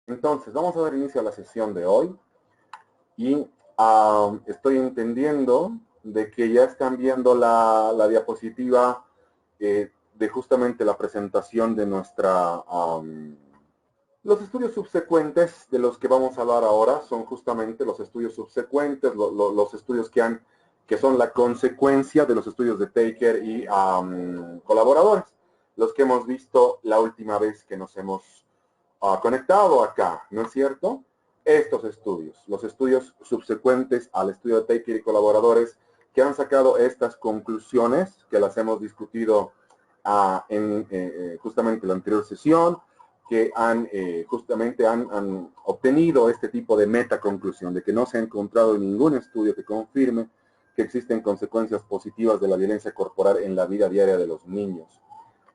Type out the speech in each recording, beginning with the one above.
Entonces, vamos a dar inicio a la sesión de hoy y estoy entendiendo de que ya están viendo la diapositiva de justamente la presentación de los estudios subsecuentes de los que vamos a hablar ahora son justamente los estudios subsecuentes, los estudios que son la consecuencia de los estudios de Taker y colaboradores, los que hemos visto la última vez que nos hemos conectado acá, ¿no es cierto? Estos estudios, los estudios subsecuentes al estudio de Taker y colaboradores que han sacado estas conclusiones que las hemos discutido justamente en la anterior sesión, que justamente han obtenido este tipo de metaconclusión, de que no se ha encontrado ningún estudio que confirme que existen consecuencias positivas de la violencia corporal en la vida diaria de los niños.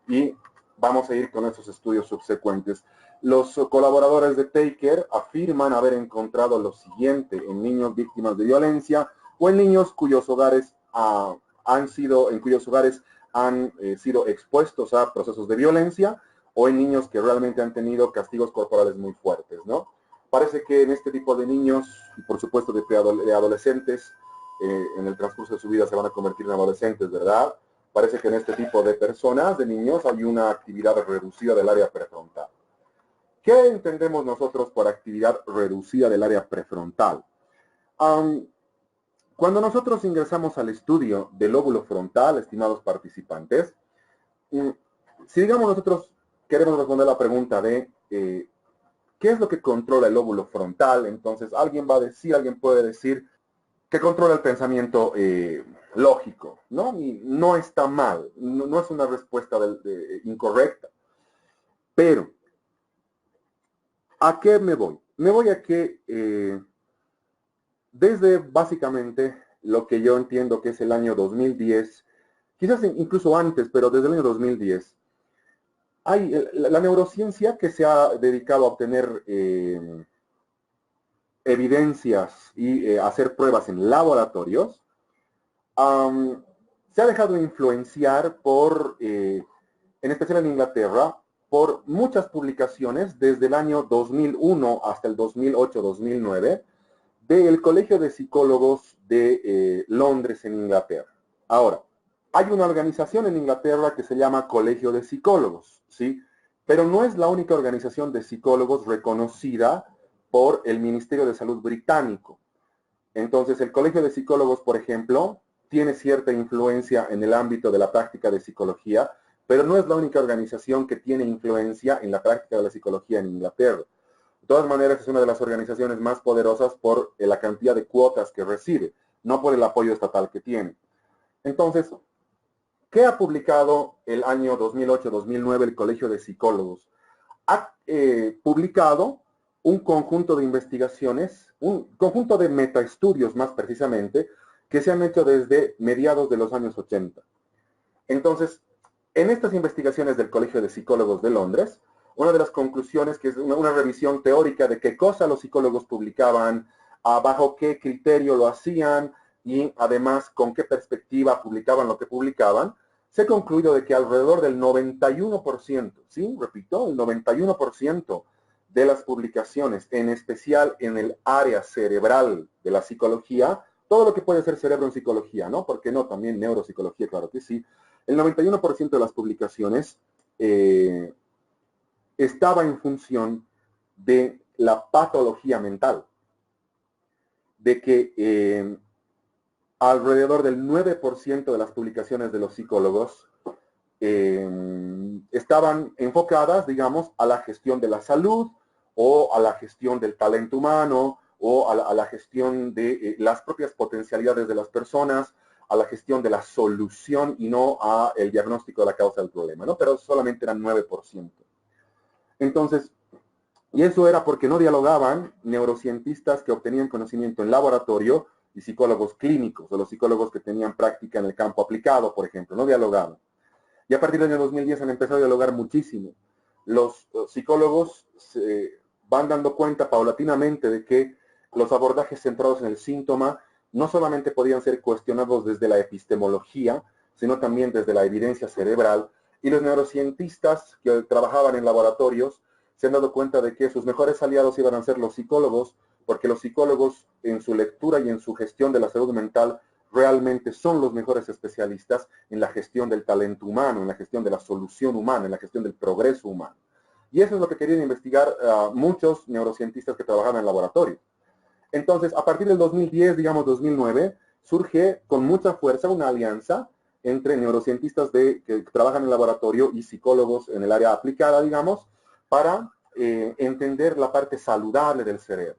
Y vamos a ir con esos estudios subsecuentes. Los colaboradores de Taker afirman haber encontrado lo siguiente en niños víctimas de violencia o en niños cuyos hogares han sido expuestos a procesos de violencia o en niños que realmente han tenido castigos corporales muy fuertes, ¿no? Parece que en este tipo de niños, y por supuesto de adolescentes, en el transcurso de su vida se van a convertir en adolescentes, ¿verdad? Parece que en este tipo de personas, de niños, hay una actividad reducida del área prefrontal. ¿Qué entendemos nosotros por actividad reducida del área prefrontal? Cuando nosotros ingresamos al estudio del lóbulo frontal, estimados participantes, si digamos nosotros queremos responder la pregunta de ¿qué es lo que controla el lóbulo frontal? Entonces alguien puede decir que controla el pensamiento lógico, ¿no? Y no está mal, no es una respuesta incorrecta. Pero, ¿a qué me voy? Me voy a que desde básicamente lo que yo entiendo que es el año 2010, quizás incluso antes, pero desde el año 2010, hay la neurociencia que se ha dedicado a obtener evidencias y hacer pruebas en laboratorios, se ha dejado influenciar en especial en Inglaterra, por muchas publicaciones desde el año 2001 hasta el 2008-2009 del Colegio de Psicólogos de Londres en Inglaterra. Ahora, hay una organización en Inglaterra que se llama Colegio de Psicólogos, ¿sí? Pero no es la única organización de psicólogos reconocida por el Ministerio de Salud británico. Entonces, el Colegio de Psicólogos, por ejemplo, tiene cierta influencia en el ámbito de la práctica de psicología, pero no es la única organización que tiene influencia en la práctica de la psicología en Inglaterra. De todas maneras, es una de las organizaciones más poderosas por la cantidad de cuotas que recibe, no por el apoyo estatal que tiene. Entonces, ¿qué ha publicado el año 2008-2009 el Colegio de Psicólogos? Ha publicado un conjunto de investigaciones, un conjunto de metaestudios más precisamente, que se han hecho desde mediados de los años 80. Entonces, en estas investigaciones del Colegio de Psicólogos de Londres, una de las conclusiones, que es una revisión teórica de qué cosa los psicólogos publicaban, bajo qué criterio lo hacían y además con qué perspectiva publicaban lo que publicaban, se ha concluido de que alrededor del 91%, ¿sí? Repito, el 91% de las publicaciones, en especial en el área cerebral de la psicología, todo lo que puede ser cerebro en psicología, ¿no? ¿Por qué no? También neuropsicología, claro que sí. El 91% de las publicaciones estaba en función de la patología mental, de que alrededor del 9% de las publicaciones de los psicólogos estaban enfocadas, digamos, a la gestión de la salud o a la gestión del talento humano o a la gestión de las propias potencialidades de las personas, a la gestión de la solución y no a el diagnóstico de la causa del problema, ¿no? Pero solamente eran 9%. Entonces, y eso era porque no dialogaban neurocientistas que obtenían conocimiento en laboratorio y psicólogos clínicos, o los psicólogos que tenían práctica en el campo aplicado, por ejemplo, no dialogaban. Y a partir del año 2010 han empezado a dialogar muchísimo. Los psicólogos se van dando cuenta paulatinamente de que los abordajes centrados en el síntoma no solamente podían ser cuestionados desde la epistemología, sino también desde la evidencia cerebral, y los neurocientistas que trabajaban en laboratorios se han dado cuenta de que sus mejores aliados iban a ser los psicólogos, porque los psicólogos en su lectura y en su gestión de la salud mental realmente son los mejores especialistas en la gestión del talento humano, en la gestión de la solución humana, en la gestión del progreso humano. Y eso es lo que querían investigar muchos neurocientistas que trabajaban en laboratorio. Entonces, a partir del 2010, digamos 2009, surge con mucha fuerza una alianza entre neurocientistas que trabajan en laboratorio y psicólogos en el área aplicada, digamos, para entender la parte saludable del cerebro.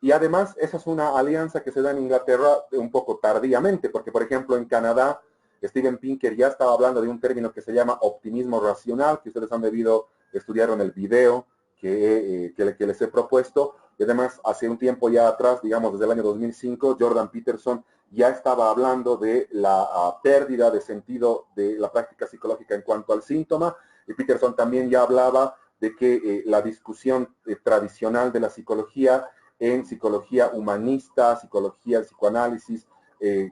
Y además, esa es una alianza que se da en Inglaterra un poco tardíamente, porque, por ejemplo, en Canadá, Steven Pinker ya estaba hablando de un término que se llama optimismo racional, que ustedes han debido estudiar en el video que les he propuesto. Y además, hace un tiempo ya atrás, digamos desde el año 2005, Jordan Peterson ya estaba hablando de la pérdida de sentido de la práctica psicológica en cuanto al síntoma. Y Peterson también ya hablaba de que la discusión tradicional de la psicología en psicología humanista, psicología, psicoanálisis,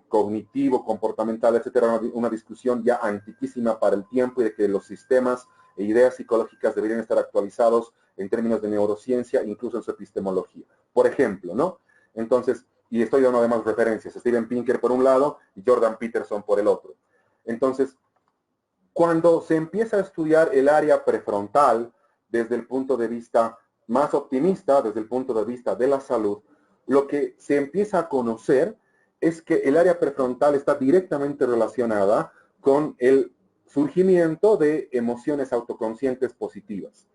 cognitivo, comportamental, etcétera, una discusión ya antiquísima para el tiempo y de que los sistemas e ideas psicológicas deberían estar actualizados en términos de neurociencia, incluso en su epistemología. Por ejemplo, ¿no? Entonces, y estoy dando además referencias, Steven Pinker por un lado y Jordan Peterson por el otro. Entonces, cuando se empieza a estudiar el área prefrontal desde el punto de vista más optimista, desde el punto de vista de la salud, lo que se empieza a conocer es que el área prefrontal está directamente relacionada con el surgimiento de emociones autoconscientes positivas.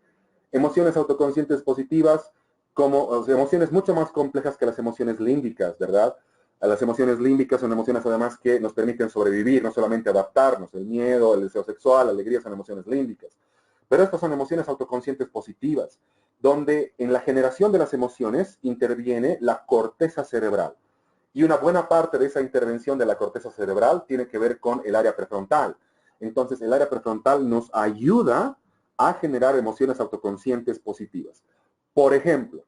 Emociones autoconscientes positivas como emociones mucho más complejas que las emociones límbicas, ¿verdad? Las emociones límbicas son emociones además que nos permiten sobrevivir, no solamente adaptarnos. El miedo, el deseo sexual, la alegría son emociones límbicas. Pero estas son emociones autoconscientes positivas, donde en la generación de las emociones interviene la corteza cerebral. Y una buena parte de esa intervención de la corteza cerebral tiene que ver con el área prefrontal. Entonces, el área prefrontal nos ayuda a generar emociones autoconscientes positivas. Por ejemplo,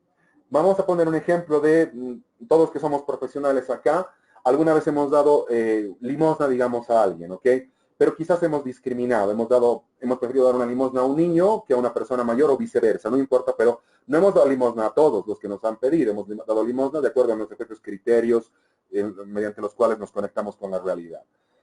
vamos a poner un ejemplo de todos que somos profesionales acá. Alguna vez hemos dado limosna, digamos, a alguien, ¿ok? Pero quizás hemos discriminado, hemos preferido dar una limosna a un niño que a una persona mayor o viceversa, no importa, pero no hemos dado limosna a todos los que nos han pedido, hemos dado limosna de acuerdo a nuestros propios criterios mediante los cuales nos conectamos con la realidad.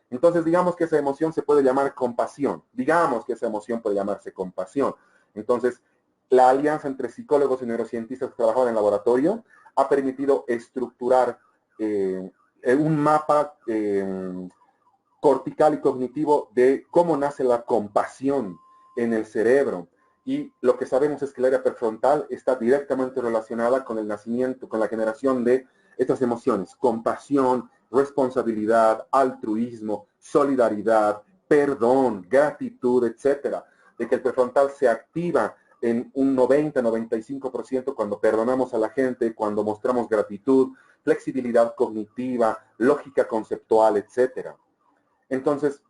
Entonces, digamos que esa emoción se puede llamar compasión, digamos que esa emoción puede llamarse compasión. Entonces, la alianza entre psicólogos y neurocientistas que trabajan en laboratorio ha permitido estructurar un mapa cortical y cognitivo de cómo nace la compasión en el cerebro. Y lo que sabemos es que el área prefrontal está directamente relacionada con el nacimiento, con la generación de estas emociones: compasión, responsabilidad, altruismo, solidaridad, perdón, gratitud, etcétera. De que el prefrontal se activa en un 90-95% cuando perdonamos a la gente, cuando mostramos gratitud, flexibilidad cognitiva, lógica conceptual, etcétera. Entonces,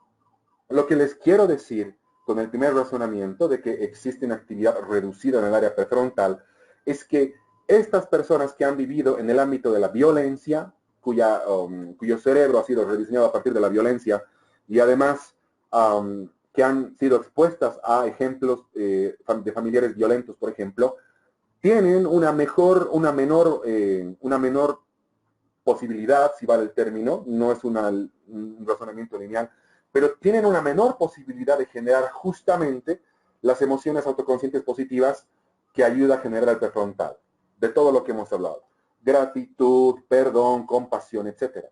lo que les quiero decir con el primer razonamiento de que existe una actividad reducida en el área prefrontal es que estas personas que han vivido en el ámbito de la violencia, cuyo cerebro ha sido rediseñado a partir de la violencia y además que han sido expuestas a ejemplos de familiares violentos, por ejemplo, tienen una menor posibilidad, si vale el término, no es un razonamiento lineal, pero tienen una menor posibilidad de generar justamente las emociones autoconscientes positivas que ayuda a generar el prefrontal, de todo lo que hemos hablado. Gratitud, perdón, compasión, etc.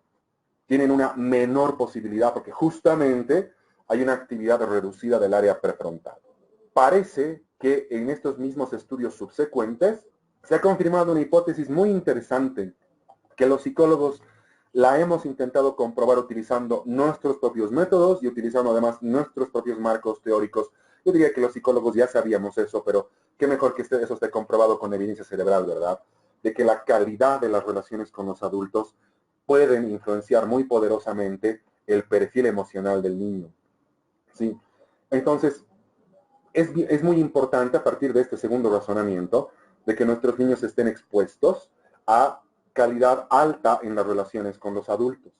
Tienen una menor posibilidad porque justamente hay una actividad reducida del área prefrontal. Parece que en estos mismos estudios subsecuentes se ha confirmado una hipótesis muy interesante que los psicólogos la hemos intentado comprobar utilizando nuestros propios métodos y utilizando además nuestros propios marcos teóricos. Yo diría que los psicólogos ya sabíamos eso, pero qué mejor que eso esté comprobado con evidencia cerebral, ¿verdad? De que la calidad de las relaciones con los adultos pueden influenciar muy poderosamente el perfil emocional del niño. ¿Sí? Entonces, es muy importante a partir de este segundo razonamiento de que nuestros niños estén expuestos a calidad alta en las relaciones con los adultos,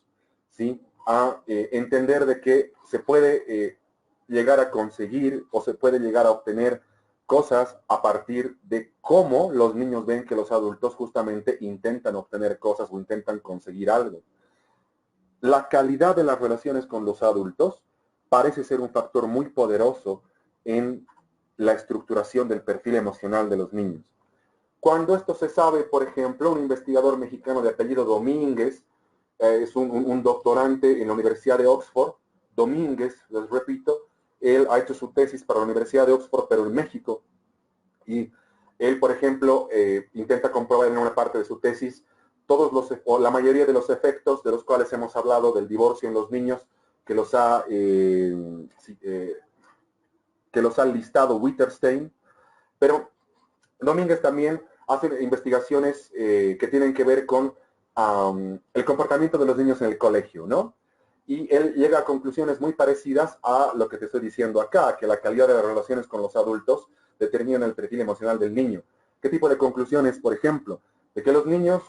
¿sí? A entender de que se puede llegar a conseguir o se puede llegar a obtener cosas a partir de cómo los niños ven que los adultos justamente intentan obtener cosas o intentan conseguir algo. La calidad de las relaciones con los adultos parece ser un factor muy poderoso en la estructuración del perfil emocional de los niños. Cuando esto se sabe, por ejemplo, un investigador mexicano de apellido Domínguez, es un doctorante en la Universidad de Oxford, Domínguez, les repito, él ha hecho su tesis para la Universidad de Oxford, pero en México, y él, por ejemplo, intenta comprobar en una parte de su tesis todos los, o la mayoría de los efectos de los cuales hemos hablado del divorcio en los niños, que los ha listado Wittgenstein, pero Domínguez también hace investigaciones que tienen que ver con el comportamiento de los niños en el colegio, ¿no? Y él llega a conclusiones muy parecidas a lo que te estoy diciendo acá, que la calidad de las relaciones con los adultos determina el perfil emocional del niño. ¿Qué tipo de conclusiones? Por ejemplo, de que los niños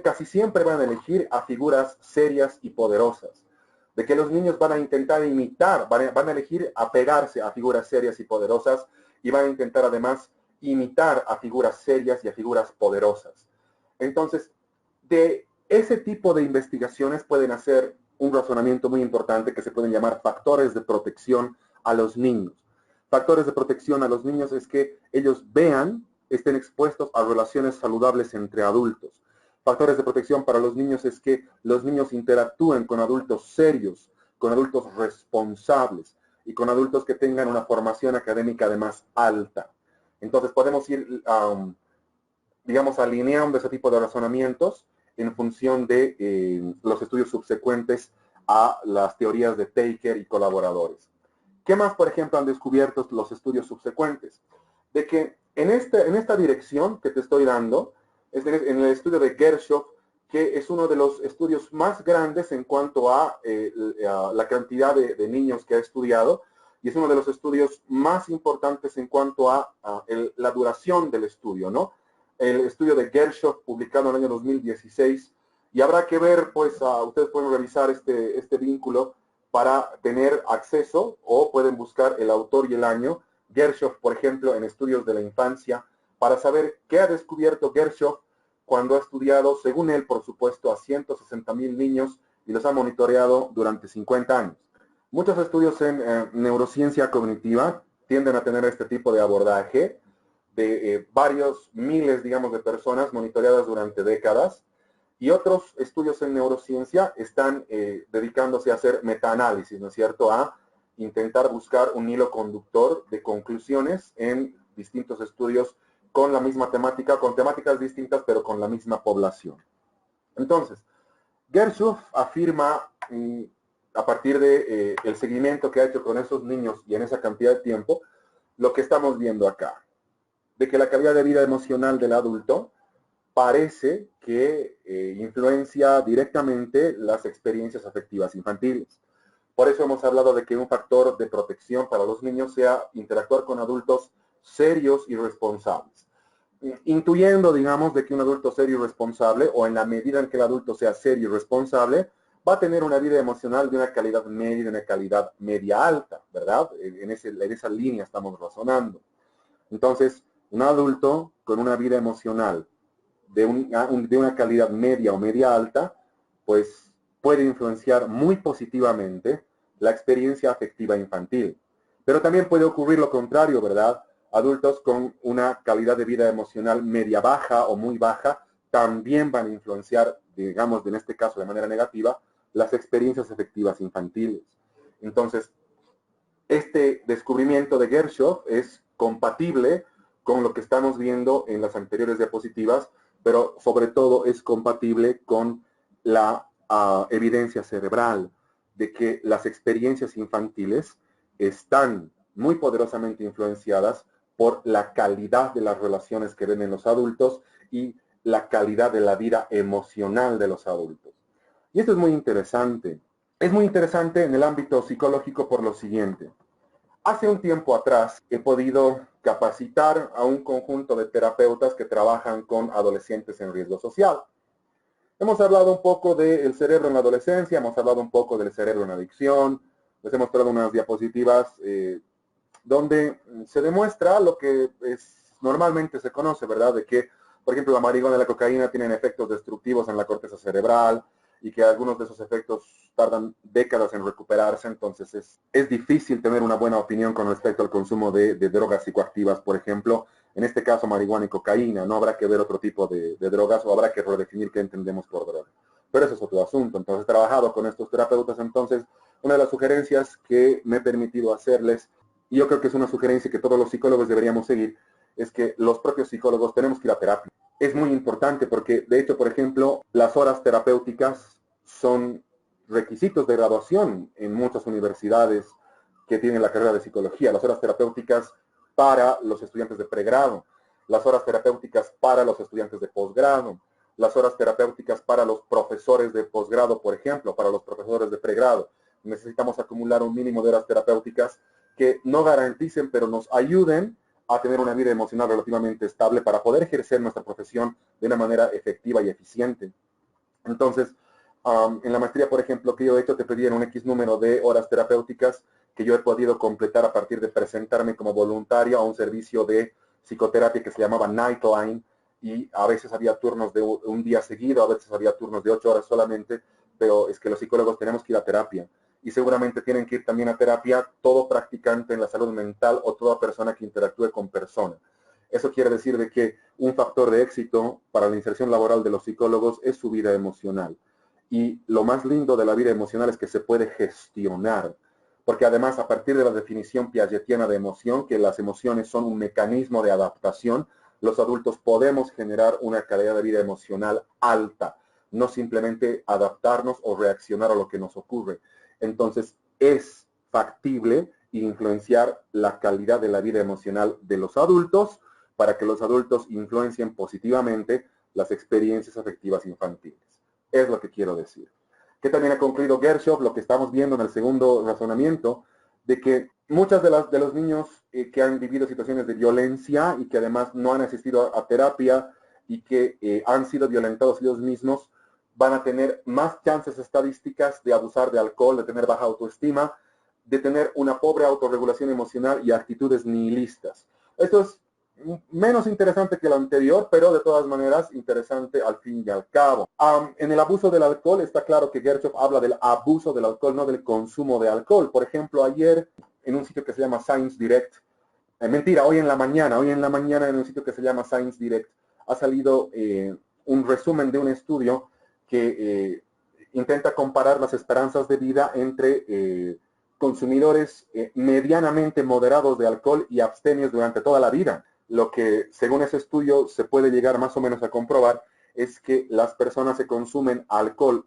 casi siempre van a elegir a figuras serias y poderosas, de que los niños van a intentar imitar, van a elegir apegarse a figuras serias y poderosas y van a intentar además imitar a figuras serias y a figuras poderosas. Entonces, de ese tipo de investigaciones pueden hacer un razonamiento muy importante que se pueden llamar factores de protección a los niños. Factores de protección a los niños es que ellos estén expuestos a relaciones saludables entre adultos. Factores de protección para los niños es que los niños interactúen con adultos serios, con adultos responsables y con adultos que tengan una formación académica además alta. Entonces podemos ir, digamos, alineando ese tipo de razonamientos en función de los estudios subsecuentes a las teorías de Taker y colaboradores. ¿Qué más, por ejemplo, han descubierto los estudios subsecuentes? De que en esta dirección que te estoy dando, en el estudio de Gershoff, que es uno de los estudios más grandes en cuanto a la cantidad de niños que ha estudiado, y es uno de los estudios más importantes en cuanto a la duración del estudio, ¿no? El estudio de Gershoff, publicado en el año 2016, y habrá que ver, pues, ustedes pueden revisar este vínculo para tener acceso, o pueden buscar el autor y el año, Gershoff, por ejemplo, en estudios de la infancia, para saber qué ha descubierto Gershoff cuando ha estudiado, según él, por supuesto, a 160,000 niños y los ha monitoreado durante 50 años. Muchos estudios en neurociencia cognitiva tienden a tener este tipo de abordaje de varios miles, digamos, de personas monitoreadas durante décadas, y otros estudios en neurociencia están dedicándose a hacer metaanálisis, ¿no es cierto?, a intentar buscar un hilo conductor de conclusiones en distintos estudios con la misma temática, con temáticas distintas, pero con la misma población. Entonces, Gershoff afirma, a partir de el seguimiento que ha hecho con esos niños y en esa cantidad de tiempo, lo que estamos viendo acá, de que la calidad de vida emocional del adulto parece que influencia directamente las experiencias afectivas infantiles. Por eso hemos hablado de que un factor de protección para los niños sea interactuar con adultos serios y responsables. Intuyendo, digamos, de que un adulto serio y responsable, o en la medida en que el adulto sea serio y responsable, va a tener una vida emocional de una calidad media y de una calidad media alta, ¿verdad? En esa línea estamos razonando. Entonces, un adulto con una vida emocional de una calidad media o media alta, pues puede influenciar muy positivamente la experiencia afectiva infantil. Pero también puede ocurrir lo contrario, ¿verdad? Adultos con una calidad de vida emocional media baja o muy baja también van a influenciar, digamos, en este caso de manera negativa, las experiencias afectivas infantiles. Entonces, este descubrimiento de Gershoff es compatible con lo que estamos viendo en las anteriores diapositivas, pero sobre todo es compatible con la evidencia cerebral de que las experiencias infantiles están muy poderosamente influenciadas por la calidad de las relaciones que ven en los adultos y la calidad de la vida emocional de los adultos. Y esto es muy interesante. Es muy interesante en el ámbito psicológico por lo siguiente. Hace un tiempo atrás he podido capacitar a un conjunto de terapeutas que trabajan con adolescentes en riesgo social. Hemos hablado un poco del cerebro en la adolescencia, hemos hablado un poco del cerebro en adicción, les he mostrado unas diapositivas donde se demuestra lo que normalmente se conoce, ¿verdad? De que, por ejemplo, la marihuana y la cocaína tienen efectos destructivos en la corteza cerebral y que algunos de esos efectos tardan décadas en recuperarse, entonces es difícil tener una buena opinión con respecto al consumo de drogas psicoactivas, por ejemplo, en este caso marihuana y cocaína. No habrá que ver otro tipo de drogas o habrá que redefinir qué entendemos por droga. Pero eso es otro asunto. Entonces he trabajado con estos terapeutas. Entonces una de las sugerencias que me he permitido hacerles, y yo creo que es una sugerencia que todos los psicólogos deberíamos seguir, es que los propios psicólogos tenemos que ir a terapia. Es muy importante porque, de hecho, por ejemplo, las horas terapéuticas son requisitos de graduación en muchas universidades que tienen la carrera de psicología. Las horas terapéuticas para los estudiantes de pregrado, las horas terapéuticas para los estudiantes de posgrado, las horas terapéuticas para los profesores de posgrado, por ejemplo, para los profesores de pregrado. Necesitamos acumular un mínimo de horas terapéuticas que no garanticen, pero nos ayuden a tener una vida emocional relativamente estable para poder ejercer nuestra profesión de una manera efectiva y eficiente. Entonces, en la maestría, por ejemplo, que yo he hecho, te pedían un X número de horas terapéuticas que yo he podido completar a partir de presentarme como voluntario a un servicio de psicoterapia que se llamaba Nightline, y a veces había turnos de un día seguido, a veces había turnos de 8 horas solamente, pero es que los psicólogos tenemos que ir a terapia. Y seguramente tienen que ir también a terapia todo practicante en la salud mental o toda persona que interactúe con personas. Eso quiere decir de que un factor de éxito para la inserción laboral de los psicólogos es su vida emocional. Y lo más lindo de la vida emocional es que se puede gestionar, porque además a partir de la definición piagetiana de emoción, que las emociones son un mecanismo de adaptación, los adultos podemos generar una calidad de vida emocional alta, no simplemente adaptarnos o reaccionar a lo que nos ocurre. Entonces, es factible influenciar la calidad de la vida emocional de los adultos para que los adultos influencien positivamente las experiencias afectivas infantiles. Es lo que quiero decir. Que también ha concluido Gershoff, lo que estamos viendo en el segundo razonamiento, de que muchas de los niños que han vivido situaciones de violencia y que además no han asistido a terapia y que han sido violentados ellos mismos, van a tener más chances estadísticas de abusar de alcohol, de tener baja autoestima, de tener una pobre autorregulación emocional y actitudes nihilistas. Esto es menos interesante que lo anterior, pero de todas maneras interesante al fin y al cabo. En el abuso del alcohol está claro que Gershoff habla del abuso del alcohol, no del consumo de alcohol. Por ejemplo, ayer en un sitio que se llama Science Direct, mentira, hoy en la mañana en un sitio que se llama Science Direct, ha salido un resumen de un estudio que intenta comparar las esperanzas de vida entre consumidores medianamente moderados de alcohol y abstemios durante toda la vida. Lo que, según ese estudio, se puede llegar más o menos a comprobar es que las personas que consumen alcohol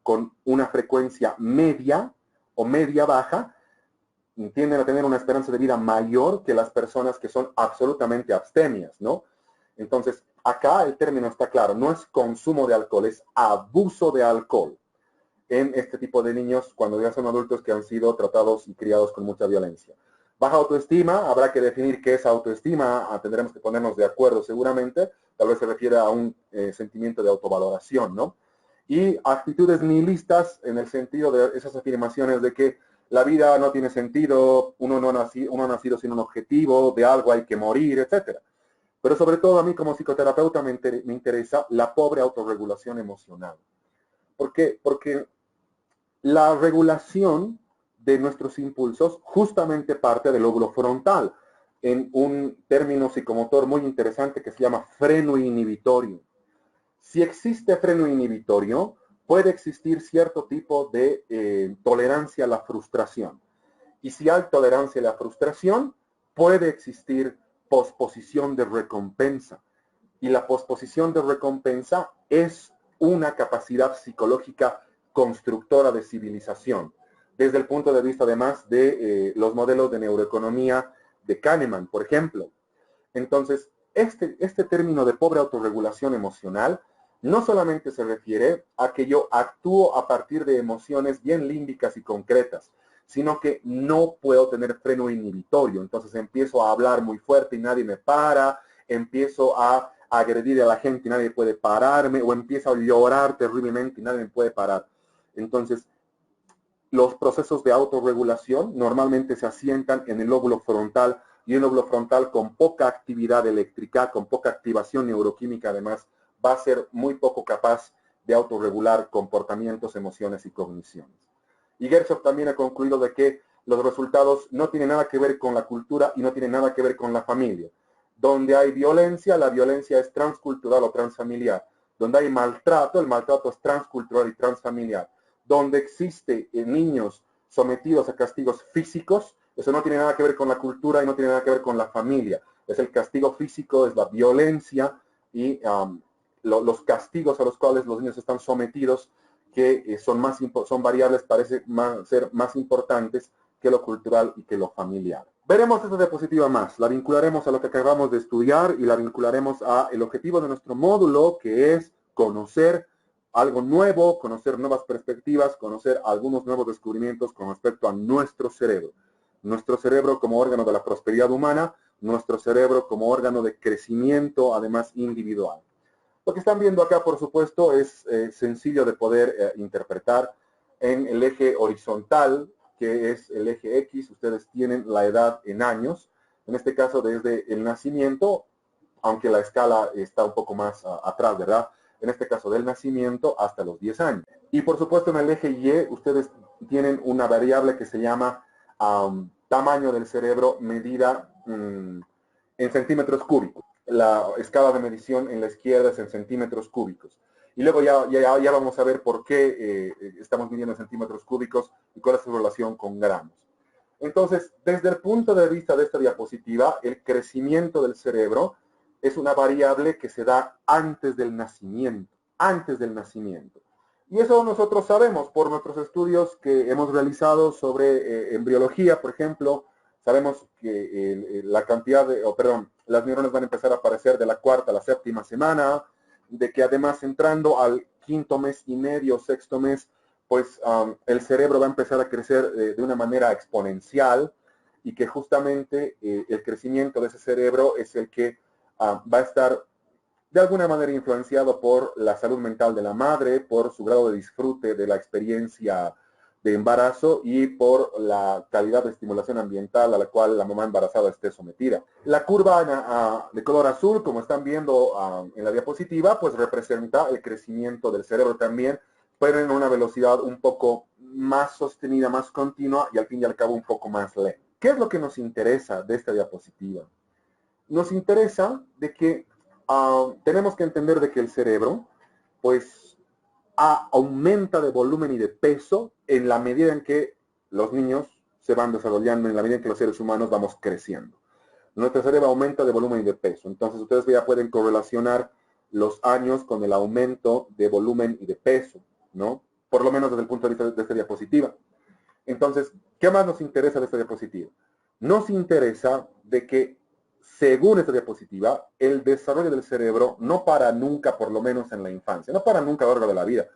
con una frecuencia media o media baja tienden a tener una esperanza de vida mayor que las personas que son absolutamente abstemias, ¿no? Entonces, acá el término está claro, no es consumo de alcohol, es abuso de alcohol en este tipo de niños cuando ya son adultos que han sido tratados y criados con mucha violencia. Baja autoestima, habrá que definir qué es autoestima, tendremos que ponernos de acuerdo seguramente, tal vez se refiere a un sentimiento de autovaloración, ¿no? Y actitudes nihilistas en el sentido de esas afirmaciones de que la vida no tiene sentido, uno ha nacido sin un objetivo, de algo hay que morir, etc. Pero sobre todo a mí como psicoterapeuta me interesa la pobre autorregulación emocional. ¿Por qué? Porque la regulación de nuestros impulsos justamente parte del lóbulo frontal, en un término psicomotor muy interesante que se llama freno inhibitorio. Si existe freno inhibitorio, puede existir cierto tipo de tolerancia a la frustración. Y si hay tolerancia a la frustración, puede existir posposición de recompensa. Y la posposición de recompensa es una capacidad psicológica constructora de civilización, desde el punto de vista además de los modelos de neuroeconomía de Kahneman, por ejemplo. Entonces, este término de pobre autorregulación emocional no solamente se refiere a que yo actúo a partir de emociones bien límbicas y concretas, sino que no puedo tener freno inhibitorio. Entonces empiezo a hablar muy fuerte y nadie me para, empiezo a agredir a la gente y nadie puede pararme, o empiezo a llorar terriblemente y nadie me puede parar. Entonces, los procesos de autorregulación normalmente se asientan en el lóbulo frontal, y un lóbulo frontal con poca actividad eléctrica, con poca activación neuroquímica además, va a ser muy poco capaz de autorregular comportamientos, emociones y cogniciones. Y Gershoff también ha concluido de que los resultados no tienen nada que ver con la cultura y no tienen nada que ver con la familia. Donde hay violencia, la violencia es transcultural o transfamiliar. Donde hay maltrato, el maltrato es transcultural y transfamiliar. Donde existe niños sometidos a castigos físicos, eso no tiene nada que ver con la cultura y no tiene nada que ver con la familia. Es el castigo físico, es la violencia y los castigos a los cuales los niños están sometidos, que son variables, parece ser más importantes que lo cultural y que lo familiar. Veremos esta diapositiva más, la vincularemos a lo que acabamos de estudiar y la vincularemos a el objetivo de nuestro módulo, que es conocer algo nuevo, conocer nuevas perspectivas, conocer algunos nuevos descubrimientos con respecto a nuestro cerebro. Nuestro cerebro como órgano de la prosperidad humana, nuestro cerebro como órgano de crecimiento, además individual. Lo que están viendo acá, por supuesto, es sencillo de poder interpretar en el eje horizontal, que es el eje X. Ustedes tienen la edad en años, en este caso desde el nacimiento, aunque la escala está un poco más atrás, ¿verdad? En este caso del nacimiento hasta los 10 años. Y por supuesto en el eje Y ustedes tienen una variable que se llama tamaño del cerebro medida en centímetros cúbicos. La escala de medición en la izquierda es en centímetros cúbicos. Y luego ya vamos a ver por qué estamos midiendo en centímetros cúbicos y cuál es su relación con gramos. Entonces, desde el punto de vista de esta diapositiva, el crecimiento del cerebro es una variable que se da antes del nacimiento, Y eso nosotros sabemos por nuestros estudios que hemos realizado sobre embriología, por ejemplo. Sabemos que las neuronas van a empezar a aparecer de la cuarta a la séptima semana, de que además entrando al quinto mes y medio, sexto mes, pues el cerebro va a empezar a crecer de una manera exponencial, y que justamente el crecimiento de ese cerebro es el que va a estar de alguna manera influenciado por la salud mental de la madre, por su grado de disfrute de la experiencia de embarazo y por la calidad de estimulación ambiental a la cual la mamá embarazada esté sometida. La curva de color azul, como están viendo en la diapositiva, pues representa el crecimiento del cerebro también, pero en una velocidad un poco más sostenida, más continua y al fin y al cabo un poco más lenta. ¿Qué es lo que nos interesa de esta diapositiva? Nos interesa de que tenemos que entender de que el cerebro, pues, aumenta de volumen y de peso en la medida en que los niños se van desarrollando, en la medida en que los seres humanos vamos creciendo. Nuestro cerebro aumenta de volumen y de peso. Entonces, ustedes ya pueden correlacionar los años con el aumento de volumen y de peso, ¿no? Por lo menos desde el punto de vista de esta diapositiva. Entonces, ¿qué más nos interesa de esta diapositiva? Nos interesa de que, según esta diapositiva, el desarrollo del cerebro no para nunca, por lo menos en la infancia, no para nunca a lo largo de la vida,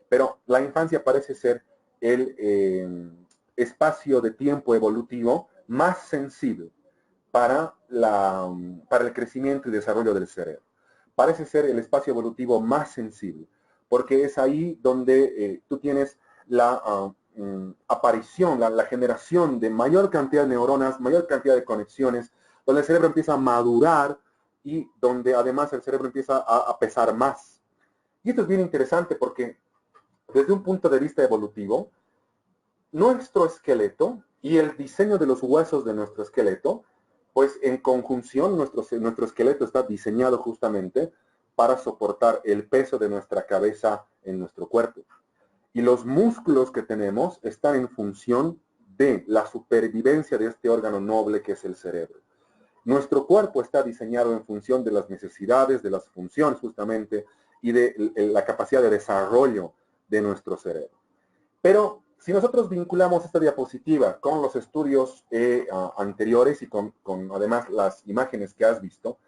pero la infancia parece ser el espacio de tiempo evolutivo más sensible para el crecimiento y desarrollo del cerebro. Parece ser el espacio evolutivo más sensible, porque es ahí donde tú tienes la aparición, la generación de mayor cantidad de neuronas, mayor cantidad de conexiones, donde el cerebro empieza a madurar y donde además el cerebro empieza a pesar más. Y esto es bien interesante porque desde un punto de vista evolutivo, nuestro esqueleto y el diseño de los huesos de nuestro esqueleto, pues en conjunción nuestro esqueleto está diseñado justamente para soportar el peso de nuestra cabeza en nuestro cuerpo. Y los músculos que tenemos están en función de la supervivencia de este órgano noble que es el cerebro. Nuestro cuerpo está diseñado en función de las necesidades, de las funciones justamente, y de la capacidad de desarrollo de nuestro cerebro. Pero si nosotros vinculamos esta diapositiva con los estudios anteriores y con además las imágenes que has visto,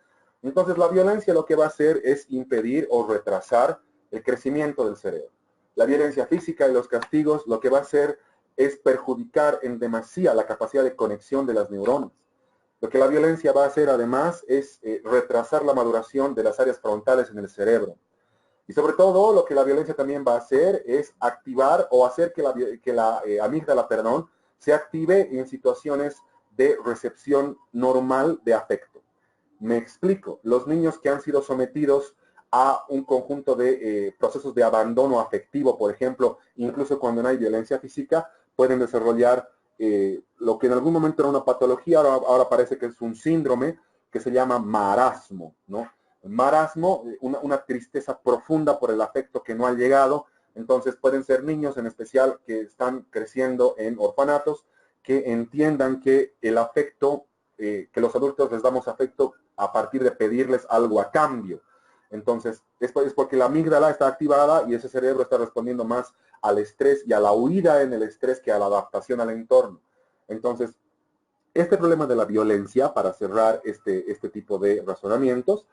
entonces la violencia lo que va a hacer es impedir o retrasar el crecimiento del cerebro. La violencia física y los castigos lo que va a hacer es perjudicar en demasía la capacidad de conexión de las neuronas. Lo que la violencia va a hacer además es retrasar la maduración de las áreas frontales en el cerebro. Y sobre todo, lo que la violencia también va a hacer es activar o hacer que la amígdala, perdón, se active en situaciones de recepción normal de afecto. Me explico. Los niños que han sido sometidos a un conjunto de procesos de abandono afectivo, por ejemplo, incluso cuando no hay violencia física, pueden desarrollar lo que en algún momento era una patología, ahora parece que es un síndrome que se llama marasmo, ¿no? Marasmo, una tristeza profunda por el afecto que no ha llegado. Entonces pueden ser niños en especial que están creciendo en orfanatos, que entiendan que el afecto, que los adultos les damos afecto a partir de pedirles algo a cambio. Entonces, es porque la amígdala está activada y ese cerebro está respondiendo más al estrés y a la huida en el estrés que a la adaptación al entorno. Entonces, este problema de la violencia, para cerrar este tipo de razonamientos,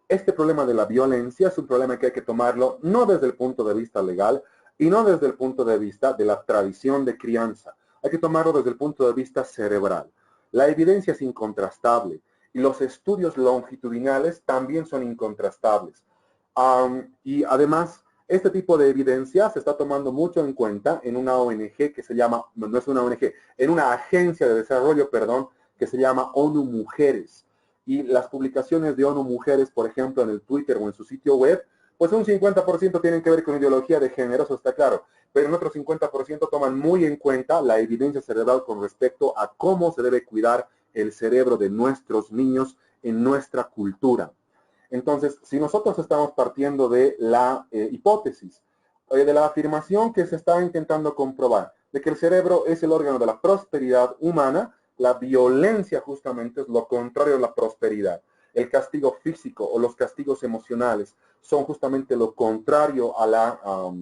este problema de la violencia es un problema que hay que tomarlo no desde el punto de vista legal y no desde el punto de vista de la tradición de crianza. Hay que tomarlo desde el punto de vista cerebral. La evidencia es incontrastable y los estudios longitudinales también son incontrastables. Y además, este tipo de evidencia se está tomando mucho en cuenta en una ONG que se llama, no es una ONG, en una agencia de desarrollo, perdón, que se llama ONU Mujeres. Y las publicaciones de ONU Mujeres, por ejemplo, en el Twitter o en su sitio web, pues un 50% tienen que ver con ideología de género, eso está claro, pero en otro 50% toman muy en cuenta la evidencia cerebral con respecto a cómo se debe cuidar el cerebro de nuestros niños en nuestra cultura. Entonces, si nosotros estamos partiendo de la hipótesis, de la afirmación que se está intentando comprobar, de que el cerebro es el órgano de la prosperidad humana, la violencia justamente es lo contrario a la prosperidad. El castigo físico o los castigos emocionales son justamente lo contrario a la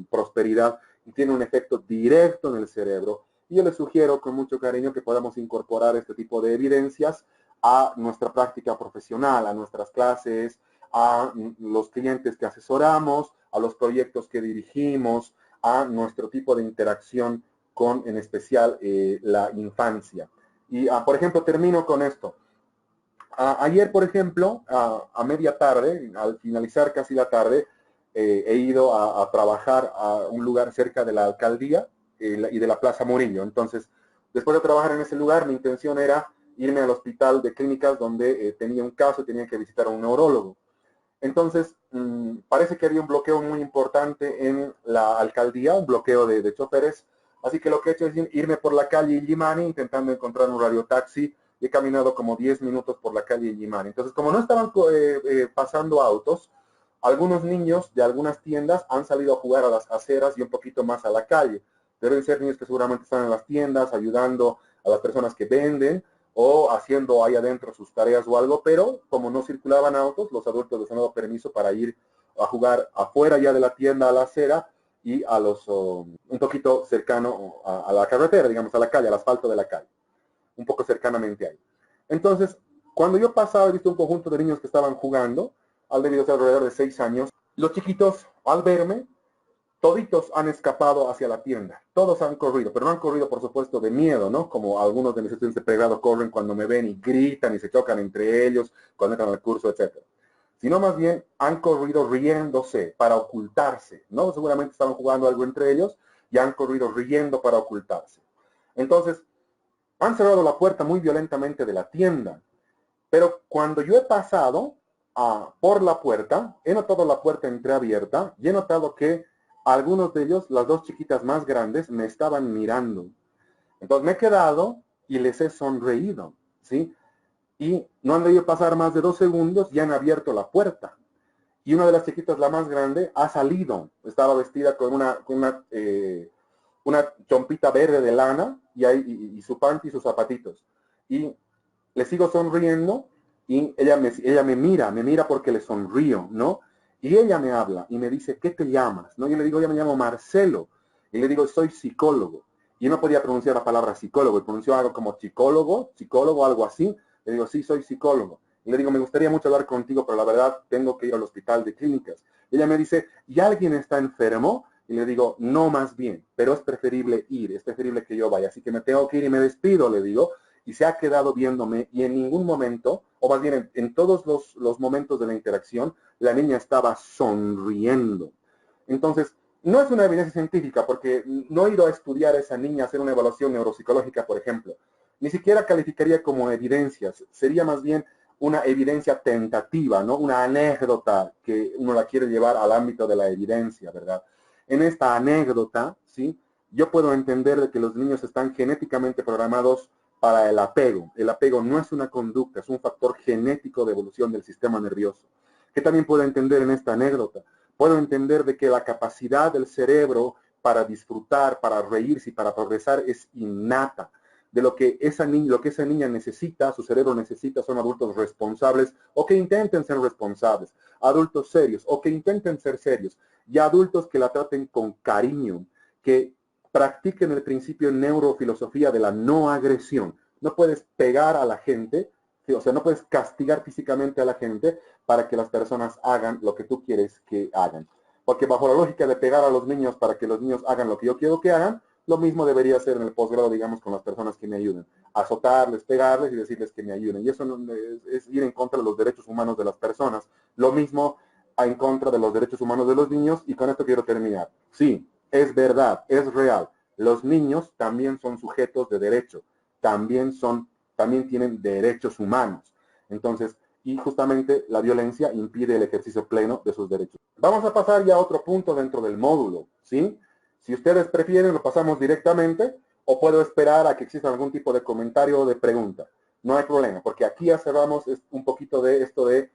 prosperidad y tienen un efecto directo en el cerebro. Y yo les sugiero con mucho cariño que podamos incorporar este tipo de evidencias a nuestra práctica profesional, a nuestras clases, a los clientes que asesoramos, a los proyectos que dirigimos, a nuestro tipo de interacción con, en especial, la infancia. Y, por ejemplo, termino con esto. Ayer, por ejemplo, a media tarde, al finalizar casi la tarde, he ido a trabajar a un lugar cerca de la alcaldía y de la Plaza Murillo. Entonces, después de trabajar en ese lugar, mi intención era irme al hospital de clínicas donde tenía un caso y tenía que visitar a un neurólogo. Entonces, parece que había un bloqueo muy importante en la alcaldía, un bloqueo de choferes. Así que lo que he hecho es irme por la calle Illimani intentando encontrar un radiotaxi. He caminado como 10 minutos por la calle Illimani. Entonces, como no estaban pasando autos, algunos niños de algunas tiendas han salido a jugar a las aceras y un poquito más a la calle. Deben ser niños que seguramente están en las tiendas ayudando a las personas que venden o haciendo ahí adentro sus tareas o algo, pero como no circulaban autos, los adultos les han dado permiso para ir a jugar afuera ya de la tienda a la acera y a un poquito cercano a la carretera, digamos, a la calle, al asfalto de la calle, un poco cercanamente ahí. Entonces, cuando yo pasaba, he visto un conjunto de niños que estaban jugando, al debido ser alrededor de 6 años. Los chiquitos, al verme, toditos han escapado hacia la tienda, todos han corrido, pero no han corrido por supuesto de miedo, ¿no? Como algunos de mis estudiantes de pregrado corren cuando me ven y gritan y se chocan entre ellos cuando entran al curso, etc. Sino más bien han corrido riéndose para ocultarse, ¿no? Seguramente estaban jugando algo entre ellos y han corrido riendo para ocultarse. Entonces, han cerrado la puerta muy violentamente de la tienda, pero cuando yo he pasado por la puerta, he notado la puerta entreabierta y he notado que algunos de ellos, las dos chiquitas más grandes, me estaban mirando. Entonces me he quedado y les he sonreído, ¿sí? Y no han debido pasar más de 2 segundos y han abierto la puerta. Y una de las chiquitas, la más grande, ha salido. Estaba vestida con una chompita verde de lana y su panty y sus zapatitos. Y le sigo sonriendo y ella me mira porque le sonrío, ¿no? Y ella me habla y me dice, ¿qué te llamas? ¿No? Yo le digo, yo me llamo Marcelo. Y le digo, soy psicólogo. Y no podía pronunciar la palabra psicólogo. Y pronunció algo como psicólogo, algo así. Le digo, sí, soy psicólogo. Y le digo, me gustaría mucho hablar contigo, pero la verdad tengo que ir al hospital de clínicas. Y ella me dice, ¿y alguien está enfermo? Y le digo, no, más bien, pero es preferible ir, es preferible que yo vaya. Así que me tengo que ir y me despido, le digo. Y se ha quedado viéndome y en ningún momento, o más bien en todos los momentos de la interacción, la niña estaba sonriendo. Entonces, no es una evidencia científica porque no he ido a estudiar a esa niña, a hacer una evaluación neuropsicológica, por ejemplo. Ni siquiera calificaría como evidencias, sería más bien una evidencia tentativa, ¿no? Una anécdota que uno la quiere llevar al ámbito de la evidencia, ¿verdad? En esta anécdota, ¿sí? Yo puedo entender de que los niños están genéticamente programados para el apego. El apego no es una conducta, es un factor genético de evolución del sistema nervioso. ¿Qué también puedo entender en esta anécdota? Puedo entender de que la capacidad del cerebro para disfrutar, para reírse y para progresar es innata. De lo que esa niña necesita, su cerebro necesita, son adultos responsables o que intenten ser responsables, adultos serios o que intenten ser serios, y adultos que la traten con cariño, que practiquen el principio en neurofilosofía de la no agresión. No puedes pegar a la gente, o sea, no puedes castigar físicamente a la gente para que las personas hagan lo que tú quieres que hagan. Porque bajo la lógica de pegar a los niños para que los niños hagan lo que yo quiero que hagan, lo mismo debería ser en el posgrado, digamos, con las personas que me ayuden. Azotarles, pegarles y decirles que me ayuden. Y eso no, es ir en contra de los derechos humanos de las personas. Lo mismo en contra de los derechos humanos de los niños. Y con esto quiero terminar. Sí, es verdad, es real. Los niños también son sujetos de derecho. También tienen derechos humanos. Entonces, y justamente la violencia impide el ejercicio pleno de sus derechos. Vamos a pasar ya a otro punto dentro del módulo, ¿sí? Si ustedes prefieren, lo pasamos directamente o puedo esperar a que exista algún tipo de comentario o de pregunta. No hay problema, porque aquí ya cerramos un poquito de esto de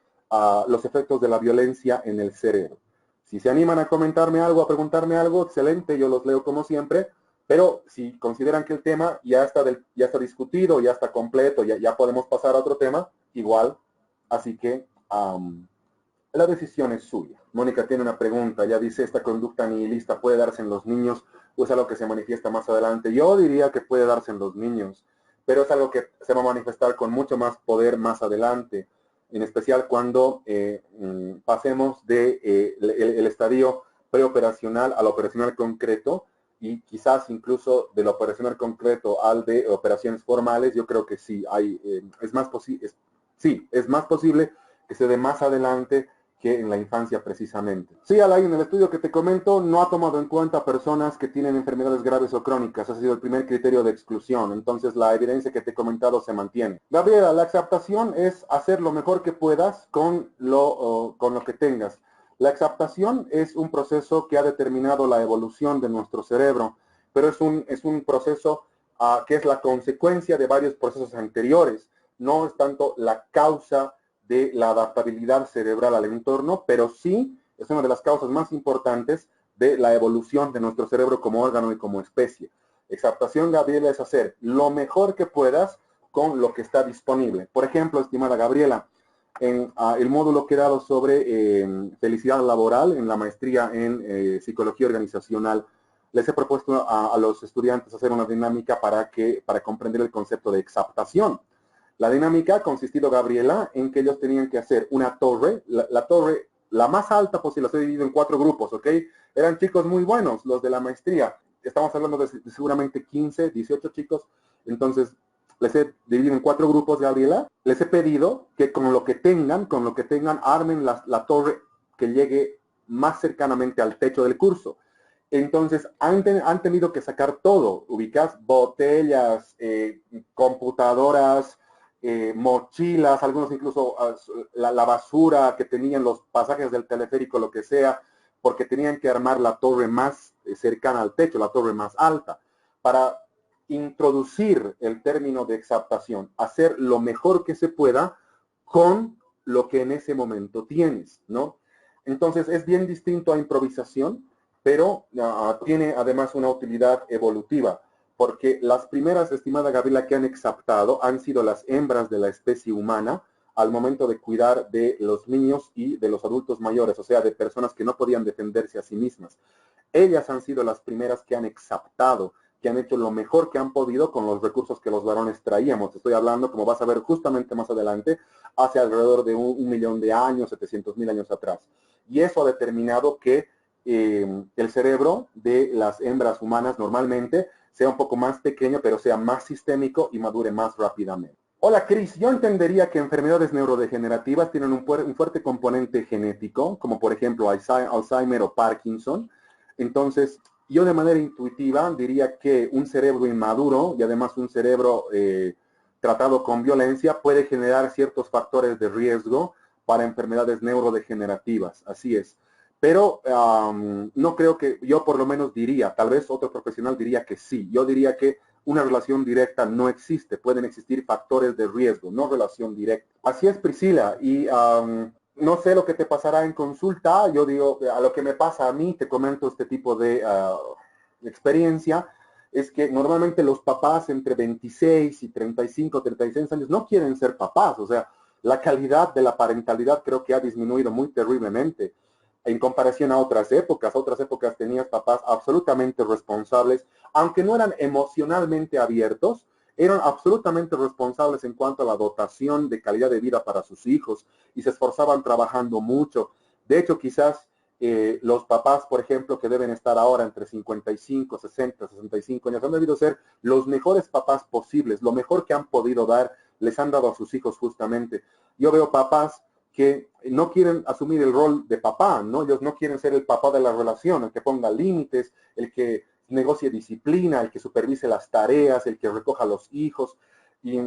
los efectos de la violencia en el cerebro. Si se animan a comentarme algo, a preguntarme algo, excelente, yo los leo como siempre, pero si consideran que el tema ya está discutido, ya está completo, ya podemos pasar a otro tema, igual. Así que la decisión es suya. Mónica tiene una pregunta, ya dice, ¿esta conducta nihilista puede darse en los niños o es algo que se manifiesta más adelante? Yo diría que puede darse en los niños, pero es algo que se va a manifestar con mucho más poder más adelante, en especial cuando pasemos el estadio preoperacional al operacional concreto y quizás incluso del operacional concreto al de operaciones formales. Yo creo que sí, es más posible que se dé más adelante que en la infancia precisamente. Sí, Alain, en el estudio que te comento no ha tomado en cuenta personas que tienen enfermedades graves o crónicas. Ha sido el primer criterio de exclusión. Entonces la evidencia que te he comentado se mantiene. Gabriela, la exaptación es hacer lo mejor que puedas con lo que tengas. La exaptación es un proceso que ha determinado la evolución de nuestro cerebro, pero es un proceso que es la consecuencia de varios procesos anteriores. No es tanto la causa de la adaptabilidad cerebral al entorno, pero sí es una de las causas más importantes de la evolución de nuestro cerebro como órgano y como especie. Exaptación, Gabriela, es hacer lo mejor que puedas con lo que está disponible. Por ejemplo, estimada Gabriela, en el módulo que he dado sobre felicidad laboral en la maestría en psicología organizacional, les he propuesto a los estudiantes hacer una dinámica para comprender el concepto de exaptación. La dinámica ha consistido, Gabriela, en que ellos tenían que hacer una torre, la torre, la más alta posible, las he dividido en 4 grupos, ¿ok? Eran chicos muy buenos, los de la maestría. Estamos hablando de seguramente 15, 18 chicos. Entonces, les he dividido en 4 grupos, Gabriela. Les he pedido que con lo que tengan, armen la torre que llegue más cercanamente al techo del curso. Entonces, han tenido que sacar todo. Ubicas botellas, computadoras, mochilas, algunos incluso la basura que tenían, los pasajes del teleférico, lo que sea, porque tenían que armar la torre más cercana al techo, la torre más alta, para introducir el término de exaptación, hacer lo mejor que se pueda con lo que en ese momento tienes, ¿no? Entonces es bien distinto a improvisación, pero tiene además una utilidad evolutiva, porque las primeras, estimada Gabriela, que han exaptado han sido las hembras de la especie humana al momento de cuidar de los niños y de los adultos mayores, o sea, de personas que no podían defenderse a sí mismas. Ellas han sido las primeras que han exaptado, que han hecho lo mejor que han podido con los recursos que los varones traíamos. Estoy hablando, como vas a ver justamente más adelante, hace alrededor de 1.000.000 de años, 700.000 años atrás. Y eso ha determinado que el cerebro de las hembras humanas normalmente sea un poco más pequeño, pero sea más sistémico y madure más rápidamente. Hola, Cris. Yo entendería que enfermedades neurodegenerativas tienen un fuerte componente genético, como por ejemplo Alzheimer o Parkinson. Entonces, yo de manera intuitiva diría que un cerebro inmaduro y además un cerebro tratado con violencia puede generar ciertos factores de riesgo para enfermedades neurodegenerativas. Así es. Pero no creo que, yo por lo menos diría, tal vez otro profesional diría que sí. Yo diría que una relación directa no existe, pueden existir factores de riesgo, no relación directa. Así es, Priscila, y no sé lo que te pasará en consulta, yo digo, a lo que me pasa a mí, te comento este tipo de experiencia, es que normalmente los papás entre 26 y 35, 36 años no quieren ser papás, o sea, la calidad de la parentalidad creo que ha disminuido muy terriblemente en comparación a otras épocas tenías papás absolutamente responsables, aunque no eran emocionalmente abiertos, eran absolutamente responsables en cuanto a la dotación de calidad de vida para sus hijos y se esforzaban trabajando mucho. De hecho, quizás los papás, por ejemplo, que deben estar ahora entre 55, 60, 65 años, han debido ser los mejores papás posibles, lo mejor que han podido dar, les han dado a sus hijos justamente. Yo veo papás que no quieren asumir el rol de papá, ¿no? Ellos no quieren ser el papá de la relación, el que ponga límites, el que negocie disciplina, el que supervise las tareas, el que recoja a los hijos, y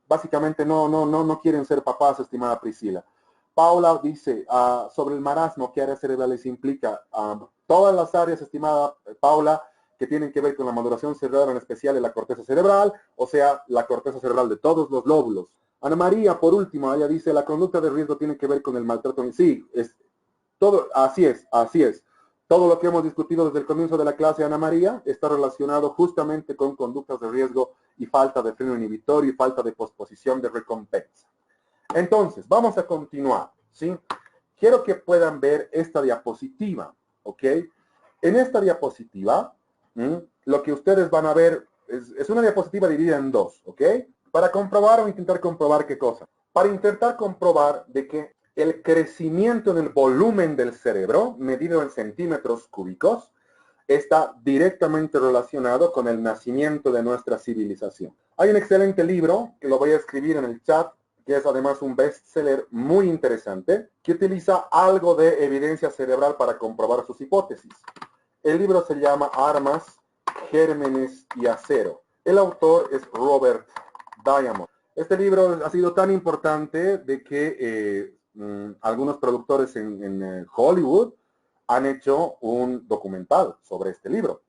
básicamente no quieren ser papás, estimada Priscila. Paula dice, sobre el marasmo, ¿qué áreas cerebrales implica? Todas las áreas, estimada Paula, que tienen que ver con la maduración cerebral, en especial en la corteza cerebral, o sea, la corteza cerebral de todos los lóbulos. Ana María, por último, ella dice, la conducta de riesgo tiene que ver con el maltrato. Sí, es todo, así es, así es. Todo lo que hemos discutido desde el comienzo de la clase, Ana María, está relacionado justamente con conductas de riesgo y falta de freno inhibitorio y falta de posposición de recompensa. Entonces, vamos a continuar, ¿sí? Quiero que puedan ver esta diapositiva, ¿ok? En esta diapositiva, lo que ustedes van a ver es una diapositiva dividida en dos, ¿ok? Para comprobar o intentar comprobar qué cosa. Para intentar comprobar de que el crecimiento en el volumen del cerebro, medido en centímetros cúbicos, está directamente relacionado con el nacimiento de nuestra civilización. Hay un excelente libro, que lo voy a escribir en el chat, que es además un bestseller muy interesante, que utiliza algo de evidencia cerebral para comprobar sus hipótesis. El libro se llama Armas, Gérmenes y Acero. El autor es Robert Diamond. Este libro ha sido tan importante de que algunos productores en Hollywood han hecho un documental sobre este libro.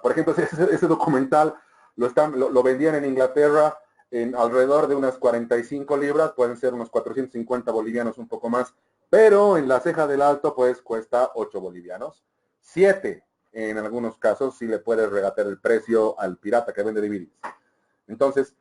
Por ejemplo, ese documental lo vendían en Inglaterra en alrededor de unas 45 libras, pueden ser unos 450 bolivianos, un poco más, pero en la Ceja del Alto pues cuesta 8 bolivianos, 7 en algunos casos, si le puedes regatear el precio al pirata que vende DVDs. Entonces,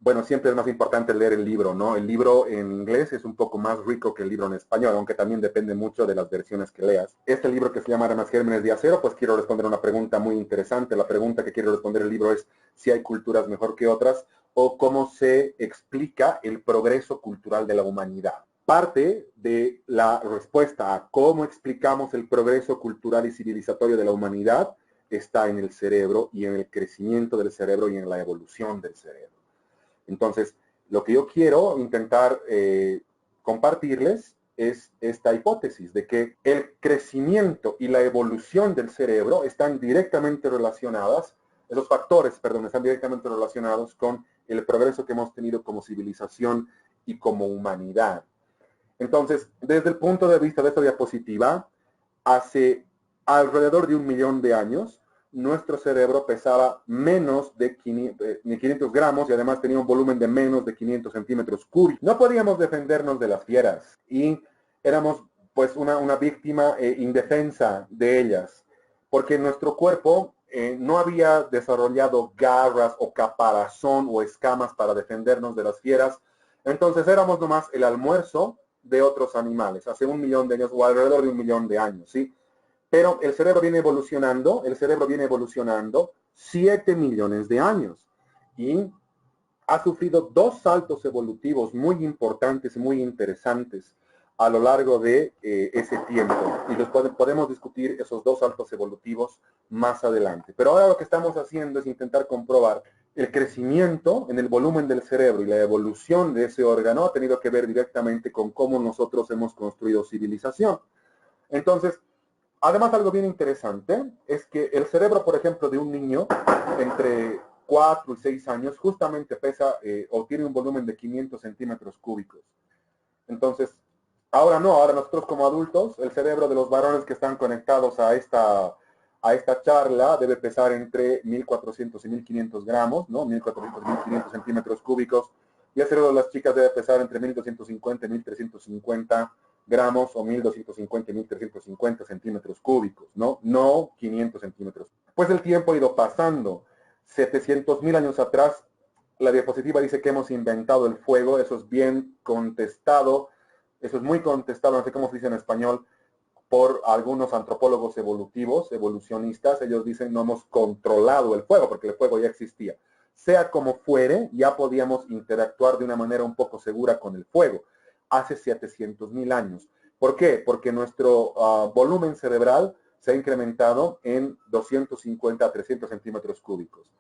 bueno, siempre es más importante leer el libro, ¿no? El libro en inglés es un poco más rico que el libro en español, aunque también depende mucho de las versiones que leas. Este libro que se llama Armas, Gérmenes y Acero, pues quiero responder una pregunta muy interesante. La pregunta que quiero responder el libro es si hay culturas mejor que otras o cómo se explica el progreso cultural de la humanidad. Parte de la respuesta a cómo explicamos el progreso cultural y civilizatorio de la humanidad está en el cerebro y en el crecimiento del cerebro y en la evolución del cerebro. Entonces, lo que yo quiero intentar compartirles es esta hipótesis de que el crecimiento y la evolución del cerebro están directamente relacionadas, esos factores, perdón, están directamente relacionados con el progreso que hemos tenido como civilización y como humanidad. Entonces, desde el punto de vista de esta diapositiva, hace alrededor de 1 millón de años, nuestro cerebro pesaba menos de 500 gramos y además tenía un volumen de menos de 500 centímetros cúbicos. No podíamos defendernos de las fieras y éramos pues una víctima indefensa de ellas, porque nuestro cuerpo no había desarrollado garras o caparazón o escamas para defendernos de las fieras. Entonces éramos nomás el almuerzo de otros animales, hace 1 millón de años o alrededor de 1 millón de años, ¿sí? Pero el cerebro viene evolucionando 7 millones de años y ha sufrido 2 saltos evolutivos muy importantes, muy interesantes a lo largo de ese tiempo. Y podemos discutir esos 2 saltos evolutivos más adelante. Pero ahora lo que estamos haciendo es intentar comprobar el crecimiento en el volumen del cerebro y la evolución de ese órgano ha tenido que ver directamente con cómo nosotros hemos construido civilización. Entonces, además, algo bien interesante es que el cerebro, por ejemplo, de un niño entre 4 y 6 años justamente pesa o tiene un volumen de 500 centímetros cúbicos. Entonces, ahora no, ahora nosotros como adultos, el cerebro de los varones que están conectados a esta charla debe pesar entre 1400 y 1500 gramos, ¿no? 1400 y 1500 centímetros cúbicos. Y el cerebro de las chicas debe pesar entre 1250 y 1350 gramos o 1250 y 1350 centímetros cúbicos, ¿no? No 500 centímetros. Pues el tiempo ha ido pasando. 700.000 años atrás, la diapositiva dice que hemos inventado el fuego, eso es bien contestado, eso es muy contestado, no sé cómo se dice en español, por algunos antropólogos evolutivos, evolucionistas. Ellos dicen no hemos controlado el fuego, porque el fuego ya existía. Sea como fuere, ya podíamos interactuar de una manera un poco segura con el fuego hace 700.000 años. ¿Por qué? Porque nuestro volumen cerebral se ha incrementado en 250 a 300 centímetros cúbicos.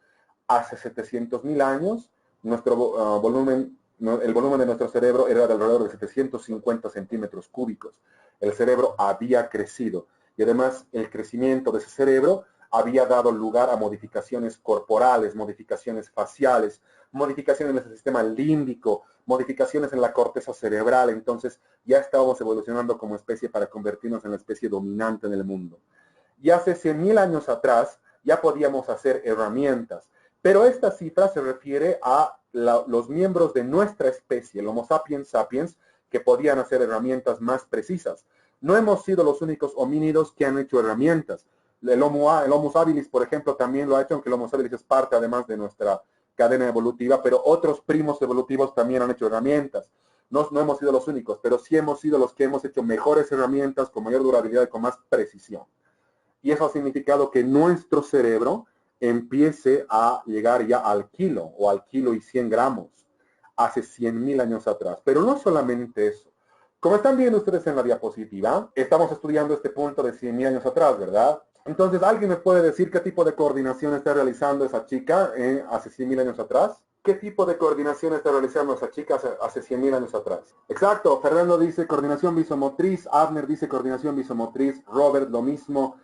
Hace 700.000 años, nuestro volumen, el volumen de nuestro cerebro era de alrededor de 750 centímetros cúbicos. El cerebro había crecido y además el crecimiento de ese cerebro había dado lugar a modificaciones corporales, modificaciones faciales, modificaciones en el sistema límbico, modificaciones en la corteza cerebral. Entonces ya estábamos evolucionando como especie para convertirnos en la especie dominante en el mundo. Y hace 100.000 años atrás ya podíamos hacer herramientas, pero esta cifra se refiere a los miembros de nuestra especie, el Homo sapiens sapiens, que podían hacer herramientas más precisas. No hemos sido los únicos homínidos que han hecho herramientas. El Homo habilis, por ejemplo, también lo ha hecho, aunque el Homo habilis es parte además de nuestra cadena evolutiva, pero otros primos evolutivos también han hecho herramientas. No hemos sido los únicos, pero sí hemos sido los que hemos hecho mejores herramientas con mayor durabilidad y con más precisión. Y eso ha significado que nuestro cerebro empiece a llegar ya al kilo o al kilo y 100 gramos hace 100.000 años atrás. Pero no solamente eso. Como están viendo ustedes en la diapositiva, estamos estudiando este punto de 100.000 años atrás, ¿verdad? Entonces, ¿alguien me puede decir qué tipo de coordinación está realizando esa chica hace 100.000 años atrás? ¿Qué tipo de coordinación está realizando esa chica hace 100.000 años atrás? Exacto, Fernando dice coordinación visomotriz, Abner dice coordinación visomotriz, Robert lo mismo,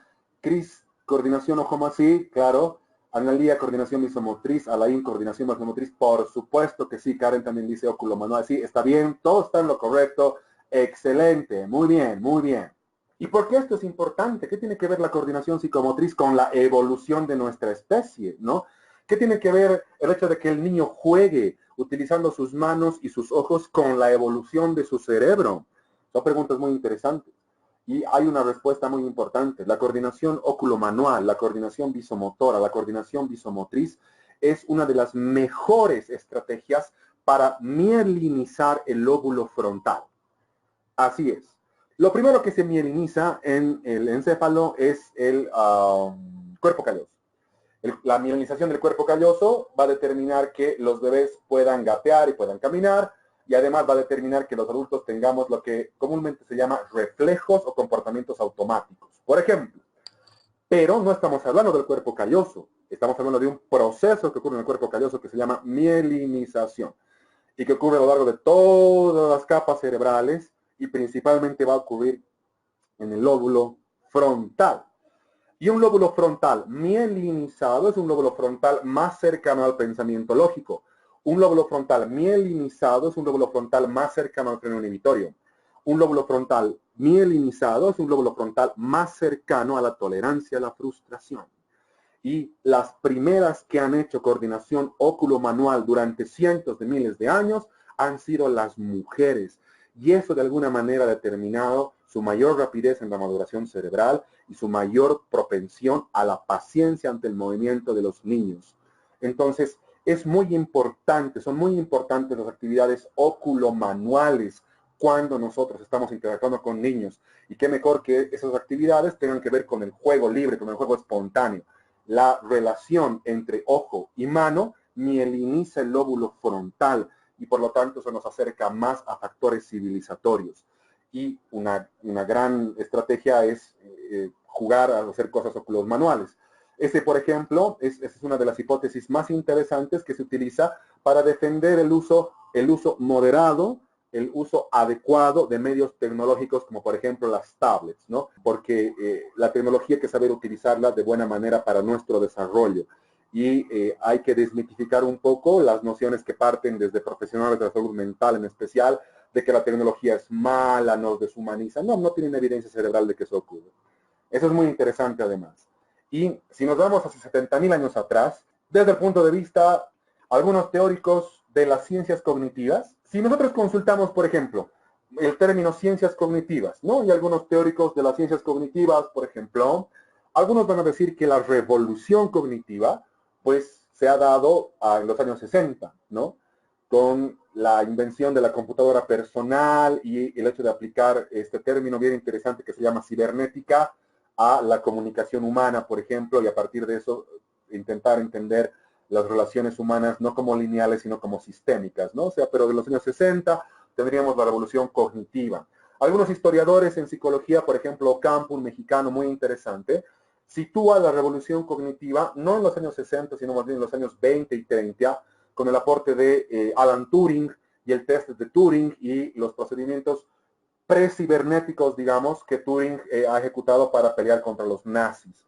Chris, coordinación ojo así, claro, Analía, coordinación visomotriz, Alain, coordinación visomotriz, por supuesto que sí, Karen también dice óculo manual, sí, está bien, todo está en lo correcto, excelente, muy bien, muy bien. ¿Y por qué esto es importante? ¿Qué tiene que ver la coordinación psicomotriz con la evolución de nuestra especie, no? ¿Qué tiene que ver el hecho de que el niño juegue utilizando sus manos y sus ojos con la evolución de su cerebro? Son preguntas muy interesantes. Y hay una respuesta muy importante. La coordinación óculo-manual, la coordinación visomotora, la coordinación visomotriz es una de las mejores estrategias para mielinizar el lóbulo frontal. Así es. Lo primero que se mieliniza en el encéfalo es el cuerpo calloso. La mielinización del cuerpo calloso va a determinar que los bebés puedan gatear y puedan caminar, y además va a determinar que los adultos tengamos lo que comúnmente se llama reflejos o comportamientos automáticos. Por ejemplo, pero no estamos hablando del cuerpo calloso, estamos hablando de un proceso que ocurre en el cuerpo calloso que se llama mielinización y que ocurre a lo largo de todas las capas cerebrales y principalmente va a ocurrir en el lóbulo frontal. Y un lóbulo frontal mielinizado es un lóbulo frontal más cercano al pensamiento lógico. Un lóbulo frontal mielinizado es un lóbulo frontal más cercano al freno inhibitorio. Un lóbulo frontal mielinizado es un lóbulo frontal más cercano a la tolerancia a la frustración. Y las primeras que han hecho coordinación óculo-manual durante cientos de miles de años han sido las mujeres. Y eso de alguna manera ha determinado su mayor rapidez en la maduración cerebral y su mayor propensión a la paciencia ante el movimiento de los niños. Entonces, es muy importante, son muy importantes las actividades óculo-manuales cuando nosotros estamos interactuando con niños. Y qué mejor que esas actividades tengan que ver con el juego libre, con el juego espontáneo. La relación entre ojo y mano mieliniza el lóbulo frontal y por lo tanto se nos acerca más a factores civilizatorios. Y una gran estrategia es jugar a hacer cosas óculos manuales. Ese, por ejemplo, es una de las hipótesis más interesantes que se utiliza para defender el uso moderado, el uso adecuado de medios tecnológicos como por ejemplo las tablets, ¿no? Porque la tecnología hay que saber utilizarla de buena manera para nuestro desarrollo. Y hay que desmitificar un poco las nociones que parten desde profesionales de la salud mental en especial, de que la tecnología es mala, nos deshumaniza. No, no tienen evidencia cerebral de que eso ocurre. Eso es muy interesante además. Y si nos vamos hacia 70.000 años atrás, desde el punto de vista, algunos teóricos de las ciencias cognitivas, si nosotros consultamos, por ejemplo, el término ciencias cognitivas, ¿no? Y algunos teóricos de las ciencias cognitivas, por ejemplo, algunos van a decir que la revolución cognitiva, pues, se ha dado en los años 60, ¿no? Con la invención de la computadora personal y el hecho de aplicar este término bien interesante que se llama cibernética a la comunicación humana, por ejemplo, y a partir de eso intentar entender las relaciones humanas no como lineales, sino como sistémicas, ¿no? O sea, pero de los años 60 tendríamos la revolución cognitiva. Algunos historiadores en psicología, por ejemplo, Ocampo, un mexicano muy interesante, sitúa la revolución cognitiva no en los años 60, sino más bien en los años 20 y 30, con el aporte de Alan Turing y el test de Turing y los procedimientos precibernéticos, digamos, que Turing ha ejecutado para pelear contra los nazis.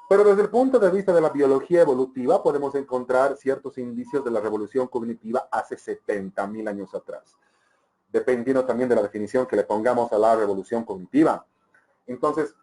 Pero desde el punto de vista de la biología evolutiva, podemos encontrar ciertos indicios de la revolución cognitiva hace 70.000 años atrás, dependiendo también de la definición que le pongamos a la revolución cognitiva. Entonces,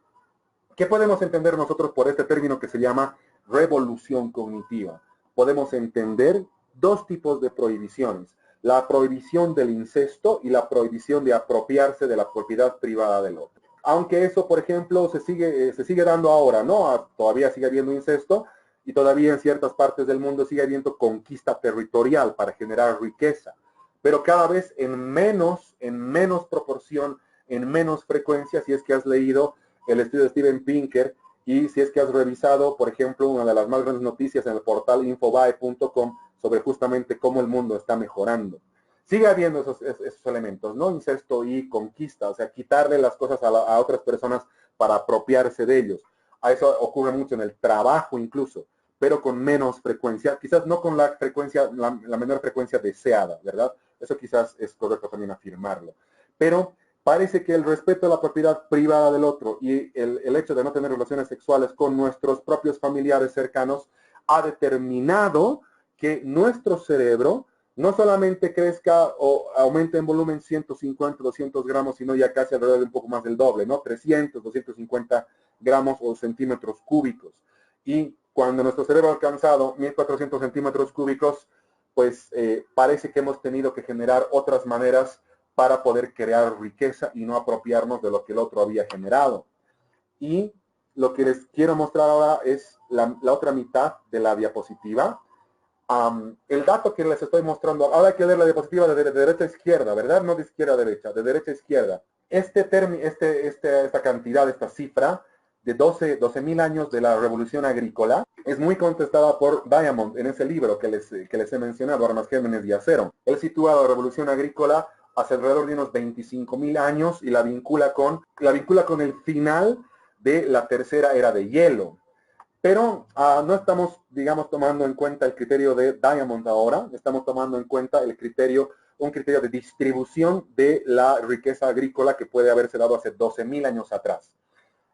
¿qué podemos entender nosotros por este término que se llama revolución cognitiva? Podemos entender dos tipos de prohibiciones: la prohibición del incesto y la prohibición de apropiarse de la propiedad privada del otro. Aunque eso, por ejemplo, se sigue dando ahora, ¿no? Todavía sigue habiendo incesto y todavía en ciertas partes del mundo sigue habiendo conquista territorial para generar riqueza, pero cada vez en menos proporción, en menos frecuencia, si es que has leído el estudio de Steven Pinker y si es que has revisado, por ejemplo, una de las más grandes noticias en el portal infobae.com sobre justamente cómo el mundo está mejorando. Sigue habiendo esos elementos, ¿no? Incesto y conquista, o sea, quitarle las cosas a otras personas para apropiarse de ellos. A eso ocurre mucho en el trabajo incluso, pero con menos frecuencia, quizás no con la frecuencia, la menor frecuencia deseada, ¿verdad? Eso quizás es correcto también afirmarlo. Pero parece que el respeto a la propiedad privada del otro y el hecho de no tener relaciones sexuales con nuestros propios familiares cercanos ha determinado que nuestro cerebro no solamente crezca o aumente en volumen 150, 200 gramos, sino ya casi alrededor de un poco más del doble, ¿no? 300, 250 gramos o centímetros cúbicos. Y cuando nuestro cerebro ha alcanzado 1.400 centímetros cúbicos, pues parece que hemos tenido que generar otras maneras para poder crear riqueza y no apropiarnos de lo que el otro había generado. Y lo que les quiero mostrar ahora es la otra mitad de la diapositiva. El dato que les estoy mostrando, ahora hay que ver la diapositiva de derecha a izquierda, ¿verdad? No de izquierda a derecha, de derecha a izquierda. Esta cantidad, esta cifra de 12.000 años de la revolución agrícola es muy contestada por Diamond en ese libro que les he mencionado, Armas, Gérmenes y Acero. Él sitúa la revolución agrícola hace alrededor de unos 25.000 años y la vincula con el final de la tercera era de hielo. Pero no estamos, digamos, tomando en cuenta el criterio de Diamond ahora, estamos tomando en cuenta un criterio de distribución de la riqueza agrícola que puede haberse dado hace 12.000 años atrás.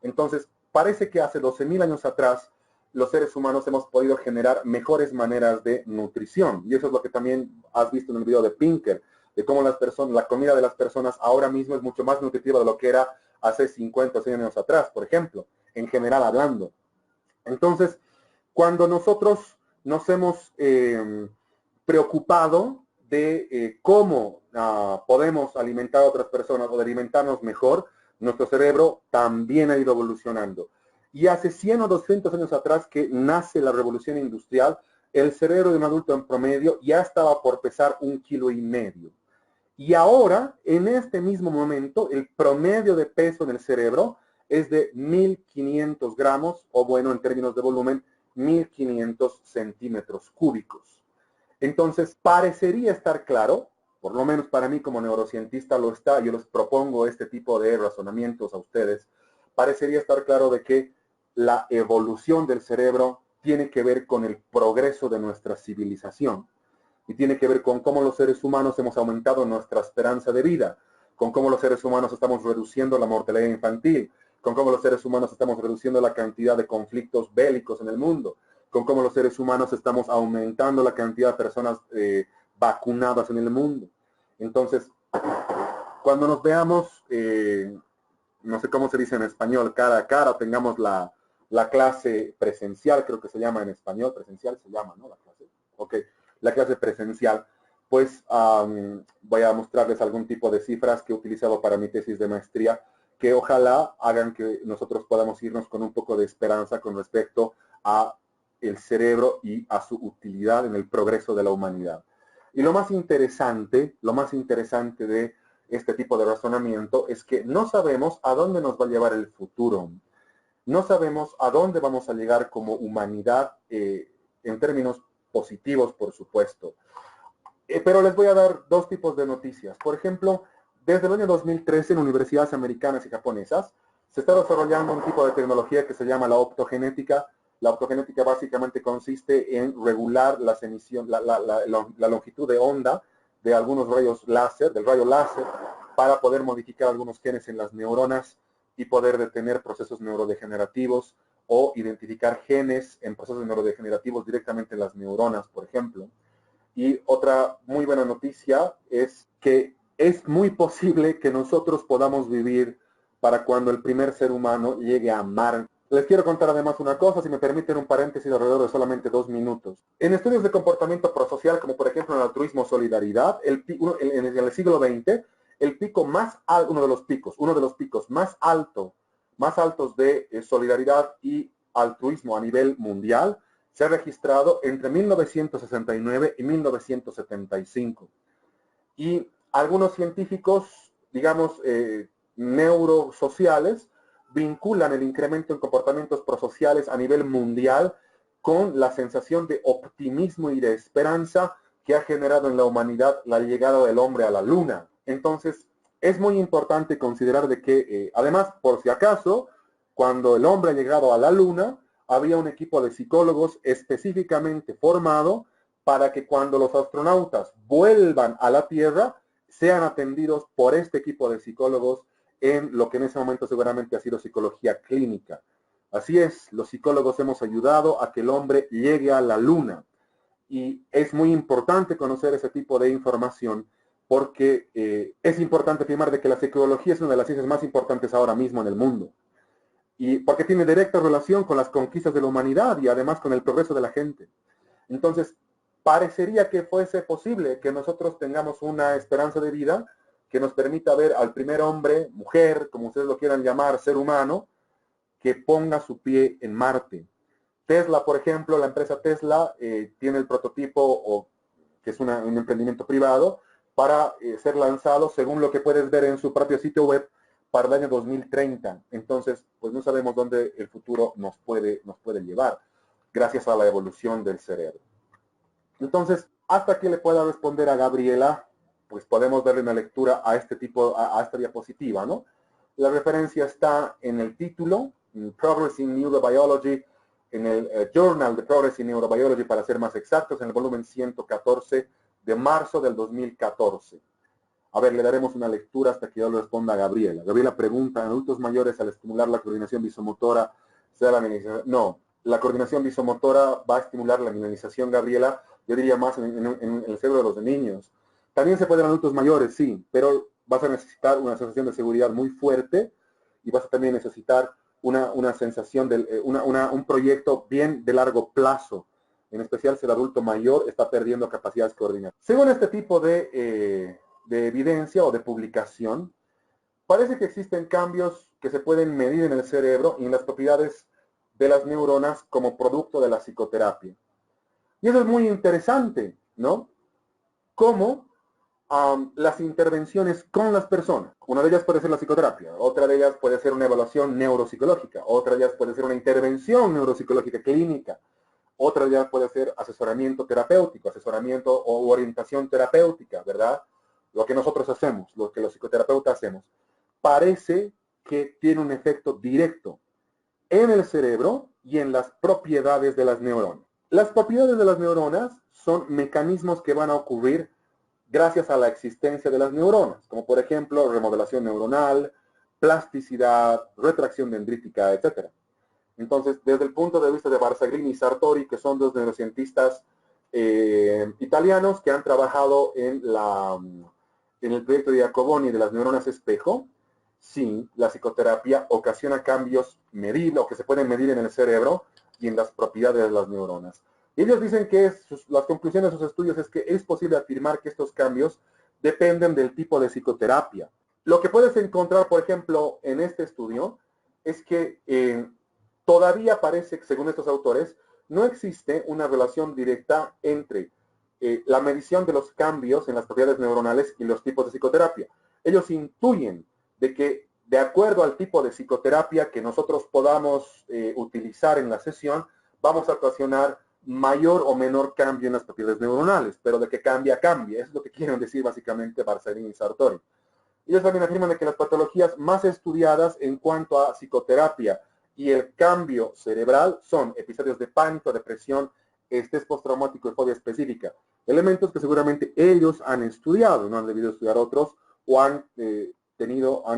Entonces, parece que hace 12.000 años atrás los seres humanos hemos podido generar mejores maneras de nutrición. Y eso es lo que también has visto en el video de Pinker, de cómo la comida de las personas ahora mismo es mucho más nutritiva de lo que era hace 50 o 100 años atrás, por ejemplo, en general hablando. Entonces, cuando nosotros nos hemos preocupado de cómo podemos alimentar a otras personas o de alimentarnos mejor, nuestro cerebro también ha ido evolucionando. Y hace 100 o 200 años atrás que nace la revolución industrial, el cerebro de un adulto en promedio ya estaba por pesar 1,5 kilos. Y ahora, en este mismo momento, el promedio de peso en el cerebro es de 1.500 gramos, o bueno, en términos de volumen, 1.500 centímetros cúbicos. Entonces, parecería estar claro, por lo menos para mí como neurocientista lo está, yo les propongo este tipo de razonamientos a ustedes, parecería estar claro de que la evolución del cerebro tiene que ver con el progreso de nuestra civilización y tiene que ver con cómo los seres humanos hemos aumentado nuestra esperanza de vida, con cómo los seres humanos estamos reduciendo la mortalidad infantil, con cómo los seres humanos estamos reduciendo la cantidad de conflictos bélicos en el mundo, con cómo los seres humanos estamos aumentando la cantidad de personas vacunadas en el mundo. Entonces, cuando nos veamos, no sé cómo se dice en español, cara a cara, tengamos la clase presencial, creo que se llama en español, presencial se llama, ¿no? La clase, ok, la clase presencial, pues voy a mostrarles algún tipo de cifras que he utilizado para mi tesis de maestría, que ojalá hagan que nosotros podamos irnos con un poco de esperanza con respecto a el cerebro y a su utilidad en el progreso de la humanidad. Y lo más interesante de este tipo de razonamiento es que no sabemos a dónde nos va a llevar el futuro. No sabemos a dónde vamos a llegar como humanidad en términos positivos, por supuesto. Pero les voy a dar dos tipos de noticias. Por ejemplo, desde el año 2013 en universidades americanas y japonesas se está desarrollando un tipo de tecnología que se llama la optogenética. La optogenética básicamente consiste en regular la longitud de onda de algunos rayos láser, del rayo láser, para poder modificar algunos genes en las neuronas y poder detener procesos neurodegenerativos o identificar genes en procesos neurodegenerativos directamente en las neuronas, por ejemplo. Y otra muy buena noticia es que es muy posible que nosotros podamos vivir para cuando el primer ser humano llegue a Marte. Les quiero contar además una cosa, si me permiten un paréntesis alrededor de solamente 2 minutos. En estudios de comportamiento prosocial, como por ejemplo en el altruismo solidaridad, en el siglo XX, el pico más alto, uno de los picos más altos de solidaridad y altruismo a nivel mundial, se ha registrado entre 1969 y 1975. Y algunos científicos, digamos, neurosociales, vinculan el incremento en comportamientos prosociales a nivel mundial con la sensación de optimismo y de esperanza que ha generado en la humanidad la llegada del hombre a la luna. Entonces, es muy importante considerar de que, además, por si acaso, cuando el hombre ha llegado a la luna, había un equipo de psicólogos específicamente formado para que cuando los astronautas vuelvan a la Tierra, sean atendidos por este equipo de psicólogos en lo que en ese momento seguramente ha sido psicología clínica. Así es, los psicólogos hemos ayudado a que el hombre llegue a la luna. Y es muy importante conocer ese tipo de información porque es importante afirmar de que la psicología es una de las ciencias más importantes ahora mismo en el mundo. Y porque tiene directa relación con las conquistas de la humanidad y además con el progreso de la gente. Entonces, parecería que fuese posible que nosotros tengamos una esperanza de vida que nos permita ver al primer hombre, mujer, como ustedes lo quieran llamar, ser humano, que ponga su pie en Marte. Tesla, por ejemplo, la empresa Tesla tiene el prototipo, que es un emprendimiento privado, para ser lanzado, según lo que puedes ver en su propio sitio web, para el año 2030. Entonces, pues no sabemos dónde el futuro nos puede llevar, gracias a la evolución del cerebro. Entonces, hasta que le pueda responder a Gabriela, pues podemos darle una lectura a este tipo, a esta diapositiva, ¿no? La referencia está en el título, en Progress in Neurobiology, en el Journal de Progress in Neurobiology, para ser más exactos, en el volumen 114 de marzo del 2014. A ver, le daremos una lectura hasta que yo le responda a Gabriela. Gabriela pregunta, ¿en adultos mayores al estimular la coordinación visomotora se da la mielinización? No, la coordinación visomotora va a estimular la mielinización, Gabriela, yo diría más en el cerebro de los niños. También se puede en adultos mayores, sí, pero vas a necesitar una sensación de seguridad muy fuerte y vas a también necesitar una sensación de un proyecto bien de largo plazo. En especial si el adulto mayor está perdiendo capacidades coordinativas. Según este tipo de evidencia o de publicación, parece que existen cambios que se pueden medir en el cerebro y en las propiedades de las neuronas como producto de la psicoterapia. Y eso es muy interesante, ¿no? Cómo las intervenciones con las personas, una de ellas puede ser la psicoterapia, otra de ellas puede ser una evaluación neuropsicológica, otra de ellas puede ser una intervención neuropsicológica clínica, otra de ellas puede ser asesoramiento terapéutico, asesoramiento o orientación terapéutica, ¿verdad? Lo que nosotros hacemos, lo que los psicoterapeutas hacemos, parece que tiene un efecto directo en el cerebro y en las propiedades de las neuronas. Las propiedades de las neuronas son mecanismos que van a ocurrir gracias a la existencia de las neuronas, como por ejemplo remodelación neuronal, plasticidad, retracción dendrítica, etc. Entonces, desde el punto de vista de Barzagli y Sartori, que son dos neurocientistas italianos que han trabajado en el proyecto de Jacoboni de las neuronas espejo, sí, la psicoterapia ocasiona cambios medibles o que se pueden medir en el cerebro y en las propiedades de las neuronas. Y ellos dicen que las conclusiones de sus estudios es que es posible afirmar que estos cambios dependen del tipo de psicoterapia. Lo que puedes encontrar, por ejemplo, en este estudio es que todavía parece que, según estos autores, no existe una relación directa entre la medición de los cambios en las propiedades neuronales y los tipos de psicoterapia. Ellos intuyen de que, de acuerdo al tipo de psicoterapia que nosotros podamos utilizar en la sesión, vamos a ocasionar mayor o menor cambio en las propiedades neuronales, pero de que cambia, cambia. Eso es lo que quieren decir básicamente Barzagli y Sartori. Ellos también afirman de que las patologías más estudiadas en cuanto a psicoterapia y el cambio cerebral son episodios de pánico, depresión, estrés postraumático y fobia específica. Elementos que seguramente ellos han estudiado, no han debido estudiar otros, o han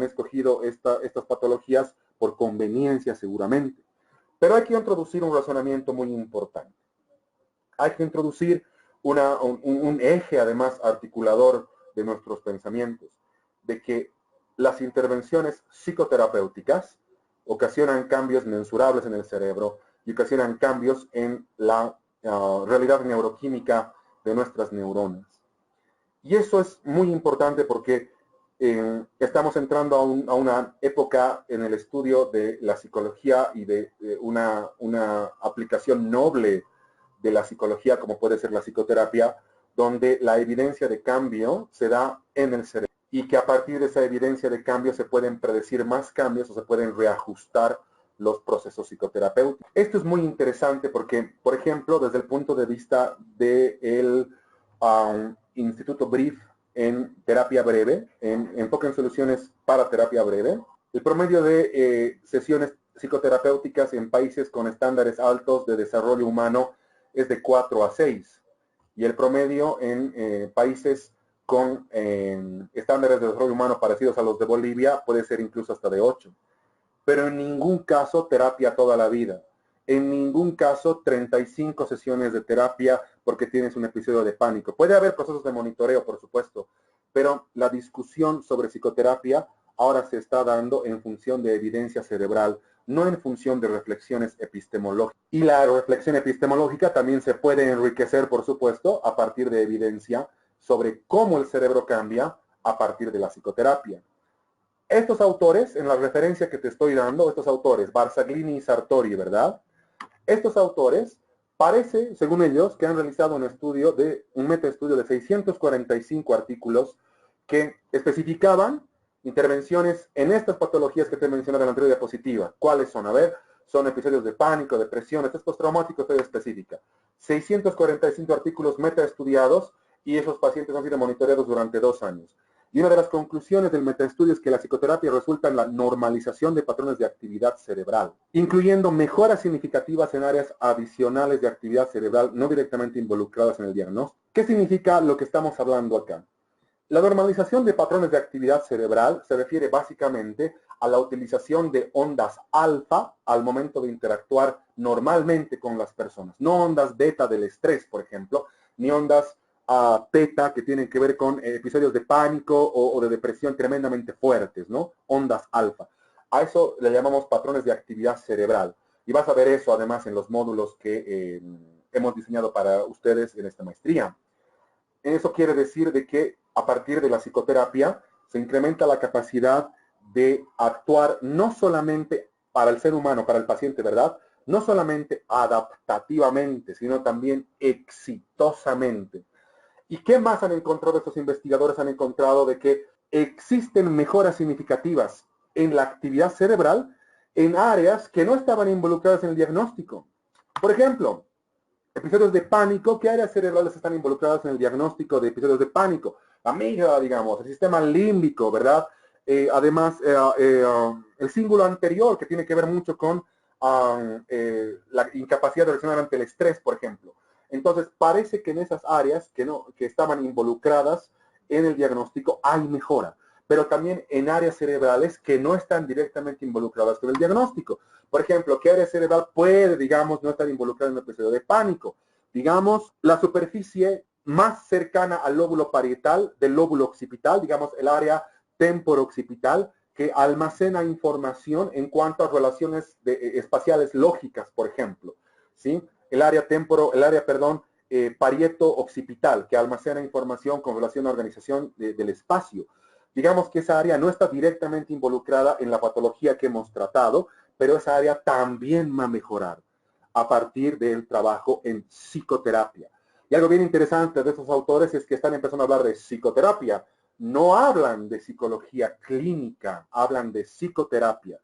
escogido estas patologías por conveniencia seguramente. Pero hay que introducir un razonamiento muy importante. Hay que introducir un eje, además, articulador de nuestros pensamientos, de que las intervenciones psicoterapéuticas ocasionan cambios mensurables en el cerebro y ocasionan cambios en la realidad neuroquímica de nuestras neuronas. Y eso es muy importante porque estamos entrando a una época en el estudio de la psicología y de una aplicación noble de la psicología, como puede ser la psicoterapia, donde la evidencia de cambio se da en el cerebro y que a partir de esa evidencia de cambio se pueden predecir más cambios o se pueden reajustar los procesos psicoterapéuticos. Esto es muy interesante porque, por ejemplo, desde el punto de vista del Instituto Brief en terapia breve, en enfoque en soluciones para terapia breve, el promedio de sesiones psicoterapéuticas en países con estándares altos de desarrollo humano es de 4 a 6, y el promedio en países con estándares de desarrollo humano parecidos a los de Bolivia puede ser incluso hasta de 8. Pero en ningún caso terapia toda la vida. En ningún caso 35 sesiones de terapia porque tienes un episodio de pánico. Puede haber procesos de monitoreo, por supuesto, pero la discusión sobre psicoterapia ahora se está dando en función de evidencia cerebral, no en función de reflexiones epistemológicas. Y la reflexión epistemológica también se puede enriquecer, por supuesto, a partir de evidencia sobre cómo el cerebro cambia a partir de la psicoterapia. Estos autores, en la referencia que te estoy dando, estos autores, Barzaglini y Sartori, ¿verdad? Estos autores, parece, según ellos, que han realizado un metaestudio de 645 artículos que especificaban intervenciones en estas patologías que te he mencionado en la anterior diapositiva. ¿Cuáles son? A ver, son episodios de pánico, depresión, estrés postraumático, fobia específica. 645 artículos metaestudiados y esos pacientes han sido monitoreados durante 2 años. Y una de las conclusiones del metaestudio es que la psicoterapia resulta en la normalización de patrones de actividad cerebral, incluyendo mejoras significativas en áreas adicionales de actividad cerebral no directamente involucradas en el diagnóstico. ¿Qué significa lo que estamos hablando acá? La normalización de patrones de actividad cerebral se refiere básicamente a la utilización de ondas alfa al momento de interactuar normalmente con las personas. No ondas beta del estrés, por ejemplo, ni ondas teta que tienen que ver con episodios de pánico o de depresión tremendamente fuertes, ¿no? Ondas alfa. A eso le llamamos patrones de actividad cerebral. Y vas a ver eso además en los módulos que hemos diseñado para ustedes en esta maestría. Eso quiere decir de que a partir de la psicoterapia se incrementa la capacidad de actuar no solamente para el ser humano, para el paciente, ¿verdad? No solamente adaptativamente, sino también exitosamente. ¿Y qué más han encontrado estos investigadores? Han encontrado de que existen mejoras significativas en la actividad cerebral en áreas que no estaban involucradas en el diagnóstico. Por ejemplo, episodios de pánico, ¿qué áreas cerebrales están involucradas en el diagnóstico de episodios de pánico? La amígdala, digamos, el sistema límbico, ¿verdad? Además, el cíngulo anterior, que tiene que ver mucho con la incapacidad de reaccionar ante el estrés, por ejemplo. Entonces, parece que en esas áreas que estaban involucradas en el diagnóstico hay mejora, pero también en áreas cerebrales que no están directamente involucradas con el diagnóstico. Por ejemplo, ¿qué área cerebral puede, digamos, no estar involucrada en un episodio de pánico? Digamos, la superficie más cercana al lóbulo parietal del lóbulo occipital, digamos, el área temporo-occipital, que almacena información en cuanto a relaciones espaciales lógicas, por ejemplo, ¿sí? El área parieto-occipital, que almacena información con relación a la organización del espacio. Digamos que esa área no está directamente involucrada en la patología que hemos tratado, pero esa área también va a mejorar a partir del trabajo en psicoterapia. Y algo bien interesante de estos autores es que están empezando a hablar de psicoterapia. No hablan de psicología clínica, hablan de psicoterapia.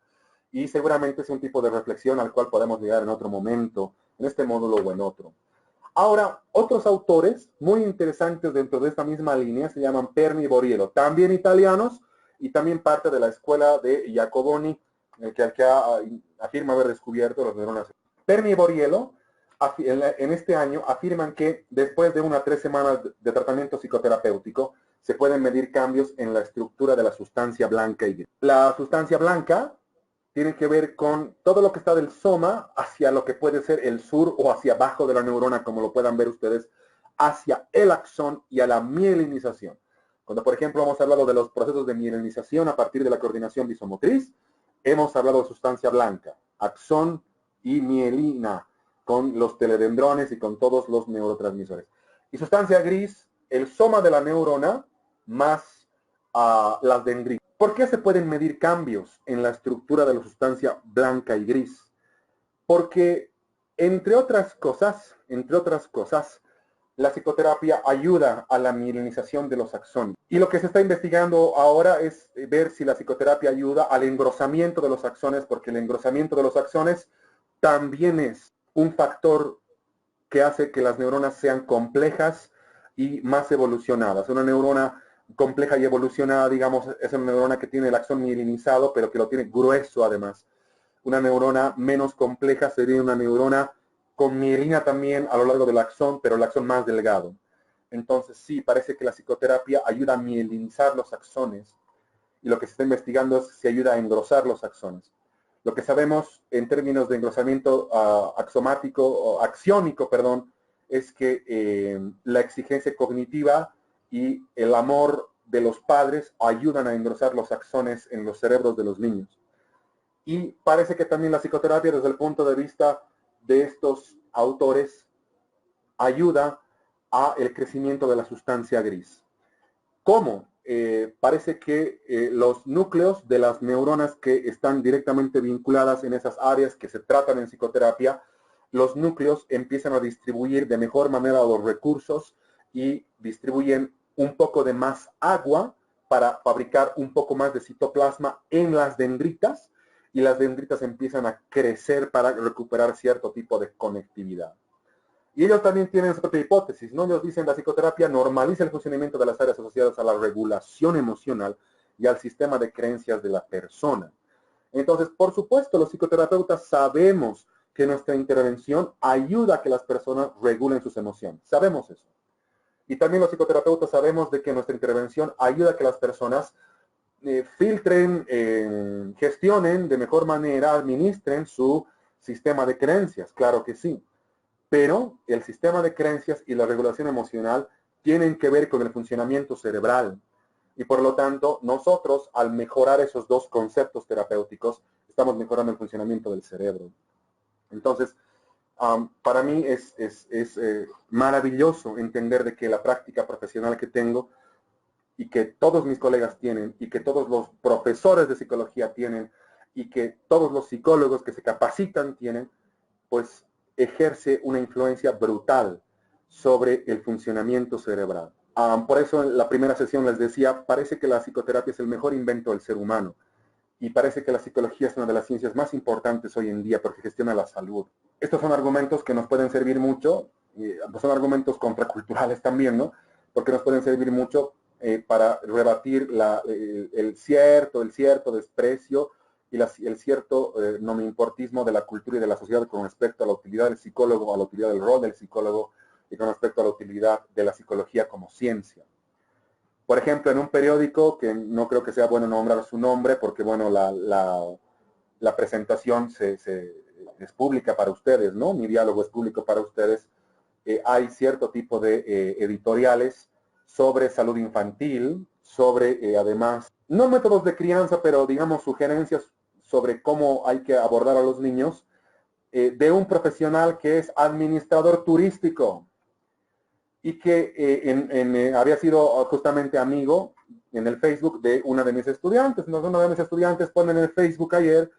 Y seguramente es un tipo de reflexión al cual podemos llegar en otro momento, en este módulo o en otro. Ahora, otros autores muy interesantes dentro de esta misma línea se llaman Perni y Borriello, también italianos y también parte de la escuela de Jacoboni, el que afirma haber descubierto los neuronas. Perni y Borriello en este año afirman que después de 1 a 3 semanas de tratamiento psicoterapéutico se pueden medir cambios en la estructura de la sustancia blanca y gris. La sustancia blanca tiene que ver con todo lo que está del soma hacia lo que puede ser el sur o hacia abajo de la neurona, como lo puedan ver ustedes, hacia el axón y a la mielinización. Cuando, por ejemplo, hemos hablado de los procesos de mielinización a partir de la coordinación visomotriz, hemos hablado de sustancia blanca, axón y mielina, con los teledendrones y con todos los neurotransmisores. Y sustancia gris, el soma de la neurona más las dendritas. ¿Por qué se pueden medir cambios en la estructura de la sustancia blanca y gris? Porque, entre otras cosas, la psicoterapia ayuda a la mielinización de los axones. Y lo que se está investigando ahora es ver si la psicoterapia ayuda al engrosamiento de los axones, porque el engrosamiento de los axones también es un factor que hace que las neuronas sean complejas y más evolucionadas. Una neurona compleja y evolucionada, digamos, es una neurona que tiene el axón mielinizado, pero que lo tiene grueso además. Una neurona menos compleja sería una neurona con mielina también a lo largo del axón, pero el axón más delgado. Entonces sí, parece que la psicoterapia ayuda a mielinizar los axones y lo que se está investigando es si ayuda a engrosar los axones. Lo que sabemos en términos de engrosamiento axiónico, es que la exigencia cognitiva y el amor de los padres ayudan a engrosar los axones en los cerebros de los niños. Y parece que también la psicoterapia, desde el punto de vista de estos autores, ayuda a el crecimiento de la sustancia gris. ¿Cómo? Parece que los núcleos de las neuronas que están directamente vinculadas en esas áreas que se tratan en psicoterapia, los núcleos empiezan a distribuir de mejor manera los recursos y distribuyen un poco de más agua para fabricar un poco más de citoplasma en las dendritas y las dendritas empiezan a crecer para recuperar cierto tipo de conectividad. Y ellos también tienen su propia hipótesis, ¿no? Ellos dicen que la psicoterapia normaliza el funcionamiento de las áreas asociadas a la regulación emocional y al sistema de creencias de la persona. Entonces, por supuesto, los psicoterapeutas sabemos que nuestra intervención ayuda a que las personas regulen sus emociones. Sabemos eso. Y también los psicoterapeutas sabemos de que nuestra intervención ayuda a que las personas filtren, gestionen de mejor manera, administren su sistema de creencias. Claro que sí. Pero el sistema de creencias y la regulación emocional tienen que ver con el funcionamiento cerebral. Y por lo tanto, nosotros, al mejorar esos dos conceptos terapéuticos, estamos mejorando el funcionamiento del cerebro. Entonces, para mí es maravilloso entender de que la práctica profesional que tengo y que todos mis colegas tienen y que todos los profesores de psicología tienen y que todos los psicólogos que se capacitan tienen, pues ejerce una influencia brutal sobre el funcionamiento cerebral. Por eso en la primera sesión les decía, parece que la psicoterapia es el mejor invento del ser humano y parece que la psicología es una de las ciencias más importantes hoy en día porque gestiona la salud. Estos son argumentos que nos pueden servir mucho, son argumentos contraculturales también, ¿no? Porque nos pueden servir mucho para rebatir el cierto desprecio el cierto no me importismo de la cultura y de la sociedad con respecto a la utilidad del psicólogo, a la utilidad del rol del psicólogo y con respecto a la utilidad de la psicología como ciencia. Por ejemplo, en un periódico, que no creo que sea bueno nombrar su nombre, porque bueno, la presentación es pública para ustedes, ¿no? Mi diálogo es público para ustedes. Hay cierto tipo de editoriales sobre salud infantil, sobre además, no métodos de crianza, pero digamos sugerencias sobre cómo hay que abordar a los niños, de un profesional que es administrador turístico y que había sido justamente amigo en el Facebook de una de mis estudiantes. Entonces, una de mis estudiantes pone en el Facebook ayer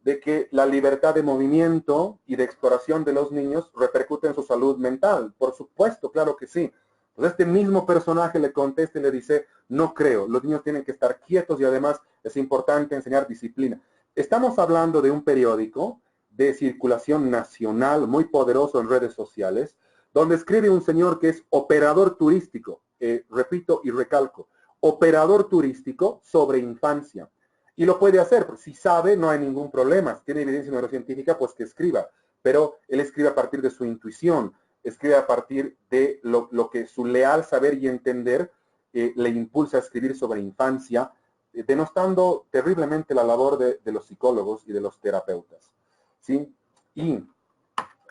de que la libertad de movimiento y de exploración de los niños repercute en su salud mental. Por supuesto, claro que sí. Entonces, este mismo personaje le contesta y le dice, no creo, los niños tienen que estar quietos y además es importante enseñar disciplina. Estamos hablando de un periódico de circulación nacional muy poderoso en redes sociales, donde escribe un señor que es operador turístico, repito y recalco, operador turístico sobre infancia. Y lo puede hacer, porque si sabe, no hay ningún problema. Si tiene evidencia neurocientífica, pues que escriba. Pero él escribe a partir de su intuición, escribe a partir de lo que su leal saber y entender le impulsa a escribir sobre infancia, denostando terriblemente la labor de los psicólogos y de los terapeutas. ¿Sí? Y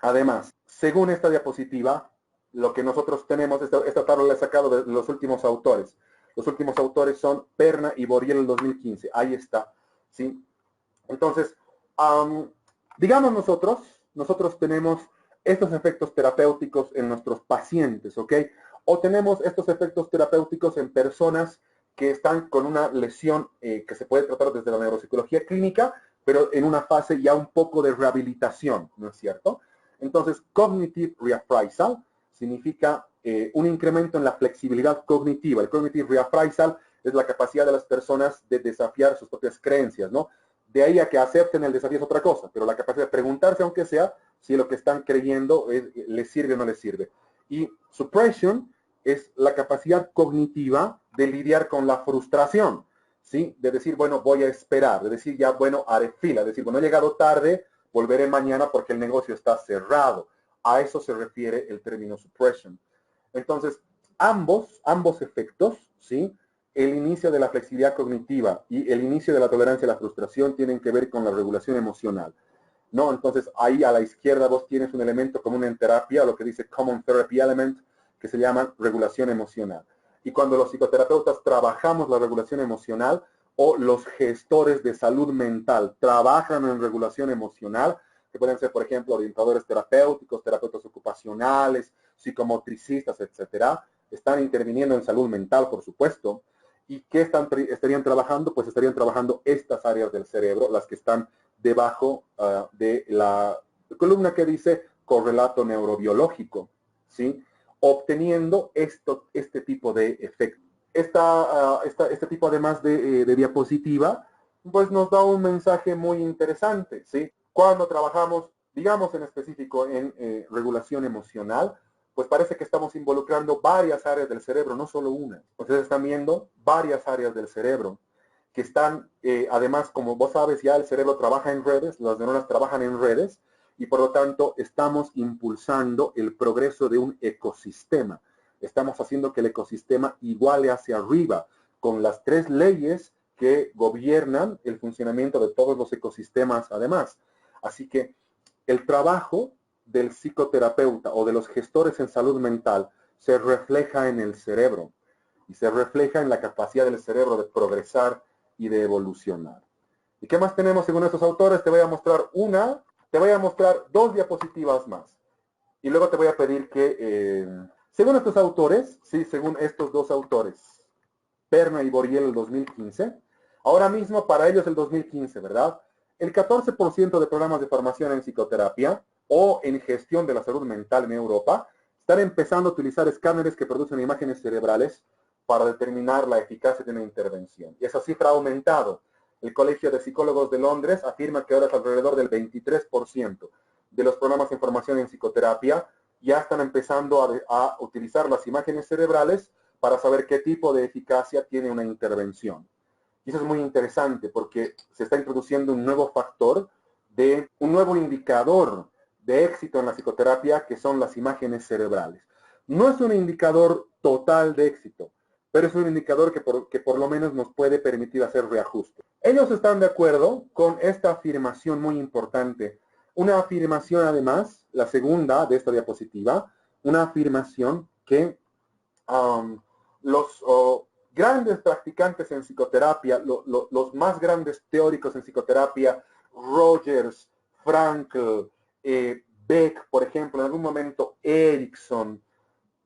además, según esta diapositiva, lo que nosotros tenemos, esta tabla la he sacado de los últimos autores. Los últimos autores son Perna y Borriel del 2015. Ahí está. ¿Sí? Entonces, digamos nosotros tenemos estos efectos terapéuticos en nuestros pacientes, ¿ok? O tenemos estos efectos terapéuticos en personas que están con una lesión que se puede tratar desde la neuropsicología clínica, pero en una fase ya un poco de rehabilitación, ¿no es cierto? Entonces, cognitive reappraisal significa un incremento en la flexibilidad cognitiva. El cognitive reappraisal es la capacidad de las personas de desafiar sus propias creencias, ¿no? De ahí a que acepten el desafío es otra cosa, pero la capacidad de preguntarse, aunque sea, si lo que están creyendo les sirve o no les sirve. Y suppression es la capacidad cognitiva de lidiar con la frustración, ¿sí? De decir, bueno, voy a esperar, de decir, ya, bueno, haré fila, de decir, bueno, he llegado tarde, volveré mañana porque el negocio está cerrado. A eso se refiere el término suppression. Entonces, ambos efectos, ¿sí? El inicio de la flexibilidad cognitiva y el inicio de la tolerancia a la frustración tienen que ver con la regulación emocional, ¿no? Entonces, ahí a la izquierda vos tienes un elemento común en terapia, lo que dice Common Therapy Element, que se llama regulación emocional. Y cuando los psicoterapeutas trabajamos la regulación emocional, o los gestores de salud mental trabajan en regulación emocional, que pueden ser, por ejemplo, orientadores terapéuticos, terapeutas ocupacionales, psicomotricistas, etcétera, están interviniendo en salud mental, por supuesto. ¿Y qué estarían trabajando? Pues estarían trabajando estas áreas del cerebro, las que están debajo de la columna que dice correlato neurobiológico, ¿sí? Obteniendo este tipo de efecto. Este tipo además de diapositiva, pues nos da un mensaje muy interesante, ¿sí? Cuando trabajamos, digamos en específico en regulación emocional, pues parece que estamos involucrando varias áreas del cerebro, no solo una. Ustedes están viendo varias áreas del cerebro que están, además, como vos sabes, ya el cerebro trabaja en redes, las neuronas trabajan en redes, y por lo tanto estamos impulsando el progreso de un ecosistema. Estamos haciendo que el ecosistema iguale hacia arriba, con las 3 leyes que gobiernan el funcionamiento de todos los ecosistemas además. Así que el trabajo del psicoterapeuta o de los gestores en salud mental se refleja en el cerebro y se refleja en la capacidad del cerebro de progresar y de evolucionar. ¿Y qué más tenemos según estos autores? Te voy a mostrar te voy a mostrar 2 diapositivas más. Y luego te voy a pedir que, según estos autores, sí, según estos 2 autores, Perna y Borriel el 2015, ahora mismo para ellos el 2015, ¿verdad? El 14% de programas de formación en psicoterapia o en gestión de la salud mental en Europa están empezando a utilizar escáneres que producen imágenes cerebrales para determinar la eficacia de una intervención. Y esa cifra ha aumentado. El Colegio de Psicólogos de Londres afirma que ahora es alrededor del 23% de los programas de formación en psicoterapia ya están empezando a utilizar las imágenes cerebrales para saber qué tipo de eficacia tiene una intervención. Y eso es muy interesante porque se está introduciendo un nuevo factor, un nuevo indicador de éxito en la psicoterapia, que son las imágenes cerebrales. No es un indicador total de éxito, pero es un indicador que por lo menos nos puede permitir hacer reajustes. Ellos están de acuerdo con esta afirmación muy importante. Una afirmación, además, la segunda de esta diapositiva, una afirmación que los grandes practicantes en psicoterapia, los más grandes teóricos en psicoterapia, Rogers, Frankl, Beck, por ejemplo, en algún momento Erickson,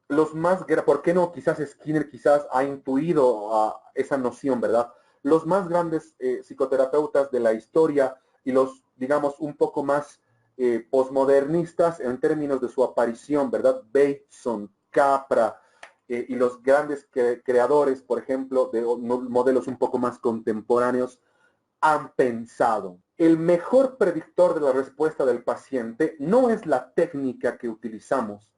los más, ¿por qué no? Quizás Skinner quizás ha intuido esa noción, ¿verdad? Los más grandes psicoterapeutas de la historia y los, digamos, un poco más posmodernistas en términos de su aparición, ¿verdad? Bateson, Capra, y los grandes creadores, por ejemplo, de modelos un poco más contemporáneos, han pensado. El mejor predictor de la respuesta del paciente no es la técnica que utilizamos,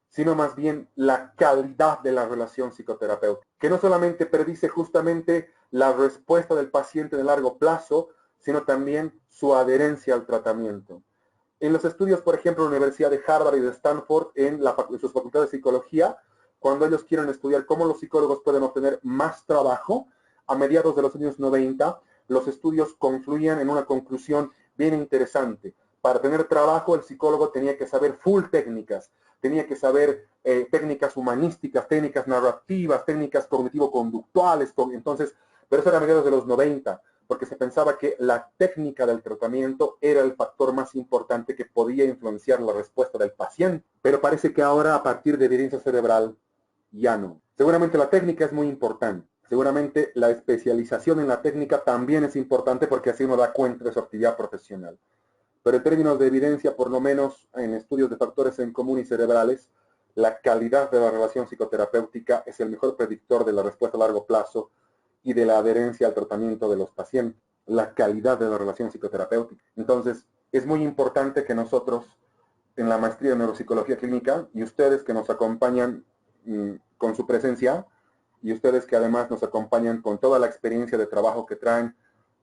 sino más bien la calidad de la relación psicoterapéutica, que no solamente predice justamente la respuesta del paciente en el largo plazo, sino también su adherencia al tratamiento. En los estudios, por ejemplo, de la Universidad de Harvard y de Stanford, en sus facultades de psicología, cuando ellos quieren estudiar cómo los psicólogos pueden obtener más trabajo, a mediados de los años 90, los estudios confluían en una conclusión bien interesante. Para tener trabajo, el psicólogo tenía que saber full técnicas, tenía que saber técnicas humanísticas, técnicas narrativas, técnicas cognitivo-conductuales, entonces, pero eso era a mediados de los 90, porque se pensaba que la técnica del tratamiento era el factor más importante que podía influenciar la respuesta del paciente. Pero parece que ahora, a partir de evidencia cerebral, ya no. Seguramente la técnica es muy importante. Seguramente la especialización en la técnica también es importante porque así uno da cuenta de su actividad profesional. Pero en términos de evidencia, por lo menos en estudios de factores en común y cerebrales, la calidad de la relación psicoterapéutica es el mejor predictor de la respuesta a largo plazo y de la adherencia al tratamiento de los pacientes, la calidad de la relación psicoterapéutica. Entonces, es muy importante que nosotros, en la maestría de neuropsicología clínica, y ustedes que nos acompañan con su presencia, y ustedes que además nos acompañan con toda la experiencia de trabajo que traen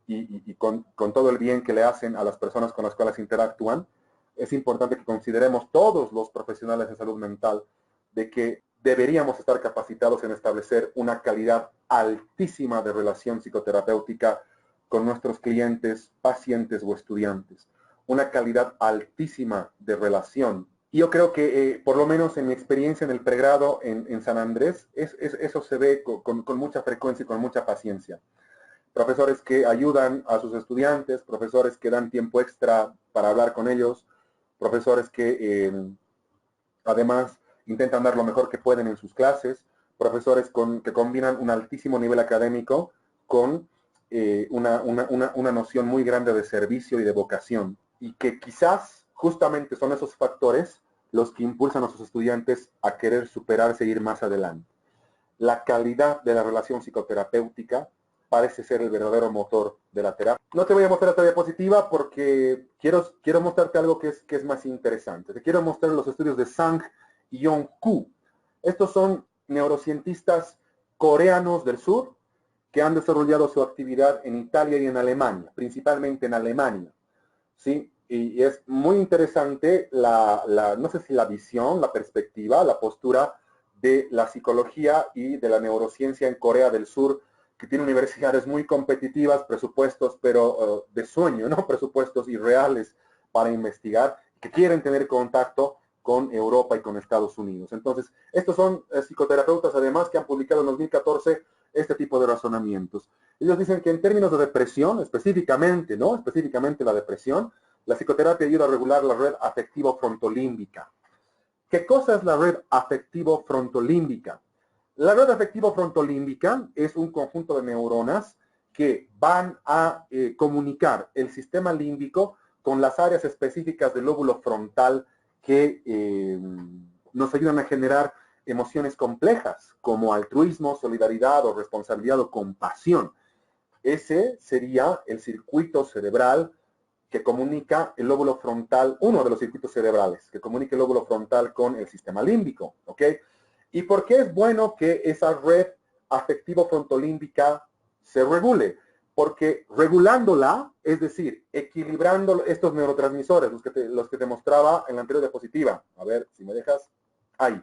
y con todo el bien que le hacen a las personas con las cuales interactúan, es importante que consideremos todos los profesionales de salud mental de que deberíamos estar capacitados en establecer una calidad altísima de relación psicoterapéutica con nuestros clientes, pacientes o estudiantes. Una calidad altísima de relación. Y yo creo que, por lo menos en mi experiencia en el pregrado en San Andrés, eso se ve con mucha frecuencia y con mucha paciencia. Profesores que ayudan a sus estudiantes, profesores que dan tiempo extra para hablar con ellos, profesores que además intentan dar lo mejor que pueden en sus clases, profesores que combinan un altísimo nivel académico con una noción muy grande de servicio y de vocación, y que quizás justamente son esos factores los que impulsan a sus estudiantes a querer superarse e ir más adelante. La calidad de la relación psicoterapéutica parece ser el verdadero motor de la terapia. No te voy a mostrar esta diapositiva porque quiero mostrarte algo que es más interesante. Te quiero mostrar los estudios de Sang y Yong-Koo. Estos son neurocientistas coreanos del sur que han desarrollado su actividad en Italia y en Alemania, principalmente en Alemania, ¿sí? Y es muy interesante no sé si la visión, la perspectiva, la postura de la psicología y de la neurociencia en Corea del Sur, que tiene universidades muy competitivas, presupuestos, pero de sueño, ¿no? Presupuestos irreales para investigar, que quieren tener contacto con Europa y con Estados Unidos. Entonces, estos son psicoterapeutas, además, que han publicado en 2014 este tipo de razonamientos. Ellos dicen que en términos de depresión, específicamente, ¿no? Específicamente la depresión, la psicoterapia ayuda a regular la red afectivo-frontolímbica. ¿Qué cosa es la red afectivo-frontolímbica? La red afectivo-frontolímbica es un conjunto de neuronas que van a comunicar el sistema límbico con las áreas específicas del lóbulo frontal que nos ayudan a generar emociones complejas como altruismo, solidaridad o responsabilidad o compasión. Ese sería el circuito cerebral que comunica el lóbulo frontal, uno de los circuitos cerebrales, que comunica el lóbulo frontal con el sistema límbico, ¿ok? ¿Y por qué es bueno que esa red afectivo-frontolímbica se regule. Porque regulándola, es decir, equilibrando estos neurotransmisores, los que te mostraba en la anterior diapositiva. A ver, si me dejas, ahí.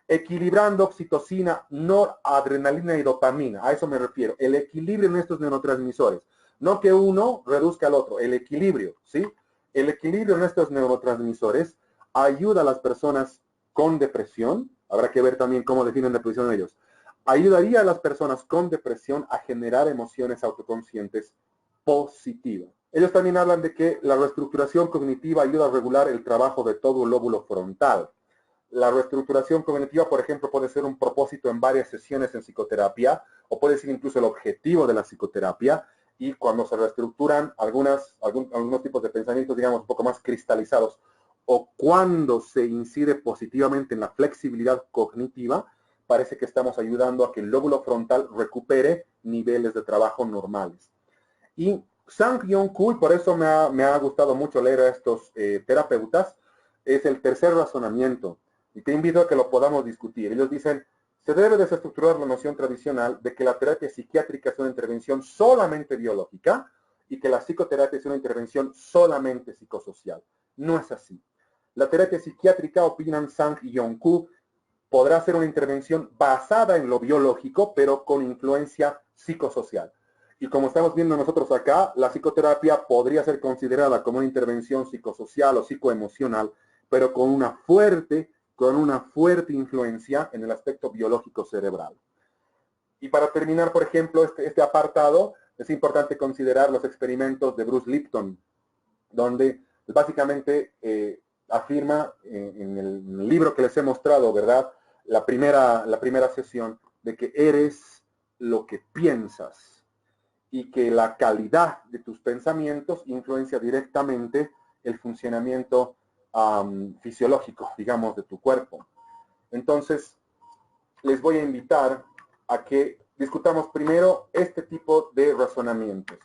Equilibrando oxitocina, noradrenalina y dopamina. A eso me refiero. El equilibrio en estos neurotransmisores. No que uno reduzca al otro, el equilibrio, ¿sí? El equilibrio en estos neurotransmisores ayuda a las personas con depresión. Habrá que ver también cómo definen depresión ellos. Ayudaría a las personas con depresión a generar emociones autoconscientes positivas. Ellos también hablan de que la reestructuración cognitiva ayuda a regular el trabajo de todo el lóbulo frontal. La reestructuración cognitiva, por ejemplo, puede ser un propósito en varias sesiones en psicoterapia, o puede ser incluso el objetivo de la psicoterapia, y cuando se reestructuran algunos tipos de pensamientos, digamos, un poco más cristalizados, o cuando se incide positivamente en la flexibilidad cognitiva, parece que estamos ayudando a que el lóbulo frontal recupere niveles de trabajo normales. Y Sang-Hyun Koo, y por eso me ha gustado mucho leer a estos terapeutas, es el tercer razonamiento. Y te invito a que lo podamos discutir. Ellos dicen, se debe desestructurar la noción tradicional de que la terapia psiquiátrica es una intervención solamente biológica y que la psicoterapia es una intervención solamente psicosocial. No es así. La terapia psiquiátrica, opinan Sang-Hyun Koo, podrá ser una intervención basada en lo biológico, pero con influencia psicosocial. Y como estamos viendo nosotros acá, la psicoterapia podría ser considerada como una intervención psicosocial o psicoemocional, pero con una fuerte influencia en el aspecto biológico cerebral. Y para terminar, por ejemplo, este apartado, es importante considerar los experimentos de Bruce Lipton, donde básicamente afirma en el libro que les he mostrado, ¿verdad? La primera sesión, de que eres lo que piensas y que la calidad de tus pensamientos influencia directamente el funcionamiento fisiológico, digamos, de tu cuerpo. Entonces, les voy a invitar a que discutamos primero este tipo de razonamientos.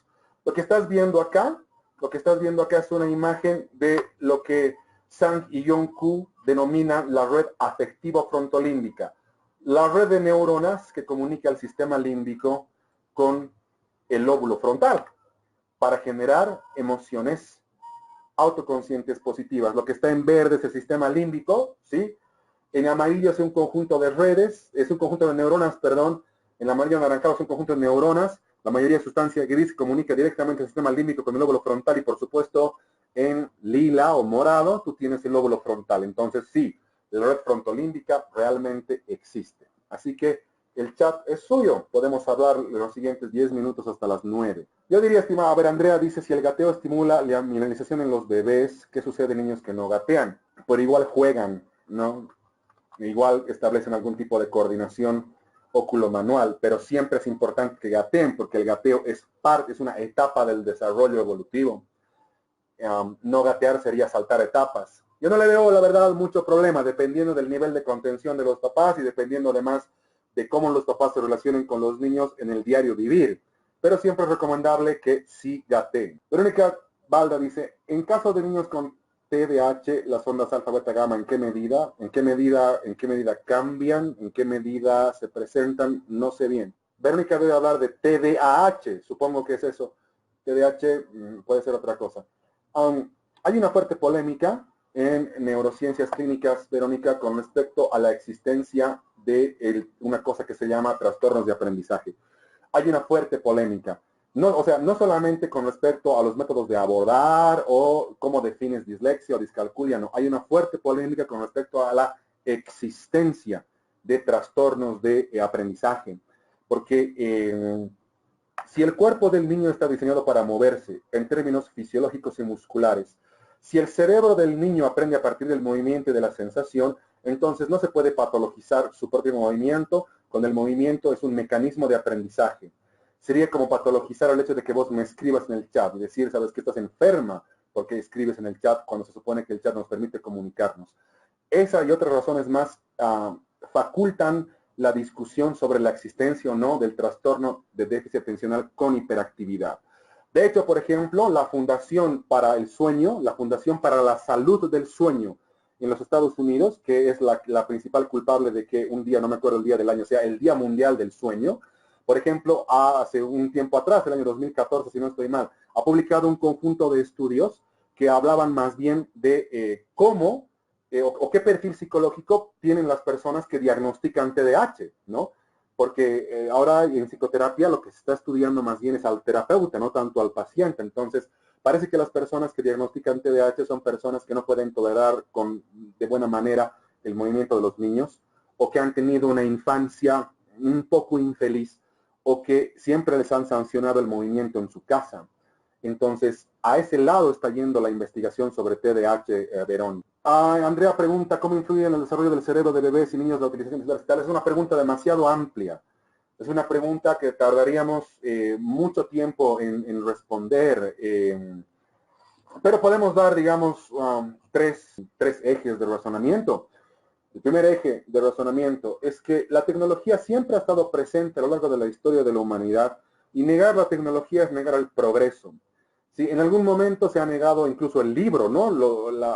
Lo que estás viendo acá es una imagen de lo que Sang-Hyun Koo denomina la red afectivo-frontolímbica, la red de neuronas que comunica el sistema límbico con el lóbulo frontal para generar emociones autoconscientes positivas. Lo que está en verde es el sistema límbico, ¿sí? En amarillo es un conjunto de redes, es un conjunto de neuronas, perdón. En amarillo anaranjado es un conjunto de neuronas. La mayoría de sustancia gris comunica directamente el sistema límbico con el lóbulo frontal y, por supuesto, en lila o morado tú tienes el lóbulo frontal. Entonces, sí, la red frontolímbica realmente existe. Así que el chat es suyo. Podemos hablar en los siguientes 10 minutos hasta las 9. Yo diría, estimada, a ver, Andrea dice, si el gateo estimula la mielinización en los bebés, ¿qué sucede en niños que no gatean? Pero igual juegan, ¿no? Igual establecen algún tipo de coordinación óculo-manual, pero siempre es importante que gateen, porque el gateo es una etapa del desarrollo evolutivo. No gatear sería saltar etapas. Yo no le veo, la verdad, mucho problema, dependiendo del nivel de contención de los papás y dependiendo además de cómo los papás se relacionen con los niños en el diario vivir. Pero siempre es recomendable que sí gateen. Verónica Balda dice, en caso de niños con TDAH, las ondas alfa, beta, gamma, ¿en qué medida cambian? ¿En qué medida se presentan? No sé bien. Verónica debe hablar de TDAH, supongo que es eso. TDAH puede ser otra cosa. Hay una fuerte polémica en neurociencias clínicas, Verónica, con respecto a la existencia de una cosa que se llama trastornos de aprendizaje. Hay una fuerte polémica. No solamente con respecto a los métodos de abordar o cómo defines dislexia o discalculia, no. Hay una fuerte polémica con respecto a la existencia de trastornos de aprendizaje. Porque si el cuerpo del niño está diseñado para moverse en términos fisiológicos y musculares, si el cerebro del niño aprende a partir del movimiento y de la sensación, entonces no se puede patologizar su propio movimiento. Con el movimiento es un mecanismo de aprendizaje. Sería como patologizar el hecho de que vos me escribas en el chat y decir, sabes que estás enferma porque escribes en el chat cuando se supone que el chat nos permite comunicarnos. Esa y otras razones más facultan la discusión sobre la existencia o no del trastorno de déficit atencional con hiperactividad. De hecho, por ejemplo, la Fundación para el Sueño, la Fundación para la Salud del Sueño en los Estados Unidos, que es la principal culpable de que un día, no me acuerdo el día del año, sea el Día Mundial del Sueño, Por ejemplo, hace un tiempo atrás, el año 2014, si no estoy mal, ha publicado un conjunto de estudios que hablaban más bien de cómo o qué perfil psicológico tienen las personas que diagnostican TDAH, ¿no? Porque ahora en psicoterapia lo que se está estudiando más bien es al terapeuta, no tanto al paciente. Entonces, parece que las personas que diagnostican TDAH son personas que no pueden tolerar de buena manera el movimiento de los niños, o que han tenido una infancia un poco infeliz, o que siempre les han sancionado el movimiento en su casa. Entonces, a ese lado está yendo la investigación sobre TDAH, Verón. Andrea pregunta, ¿cómo influye en el desarrollo del cerebro de bebés y niños la utilización de celulares digitales? Es una pregunta demasiado amplia. Es una pregunta que tardaríamos mucho tiempo en responder, pero podemos dar, digamos, tres ejes de razonamiento. El primer eje de razonamiento es que la tecnología siempre ha estado presente a lo largo de la historia de la humanidad, y negar la tecnología es negar el progreso. Sí, en algún momento se ha negado incluso el libro, ¿no?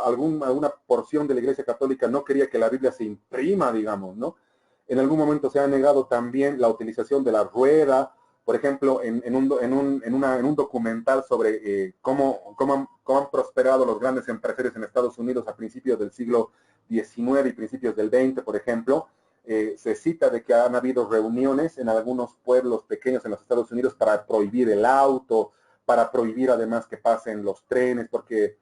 Alguna porción de la Iglesia Católica no quería que la Biblia se imprima, digamos, ¿no? En algún momento se ha negado también la utilización de la rueda. Por ejemplo, en un documental sobre cómo han prosperado los grandes empresarios en Estados Unidos a principios del siglo XIX y principios del XX, por ejemplo, se cita de que han habido reuniones en algunos pueblos pequeños en los Estados Unidos para prohibir el auto, para prohibir además que pasen los trenes, porque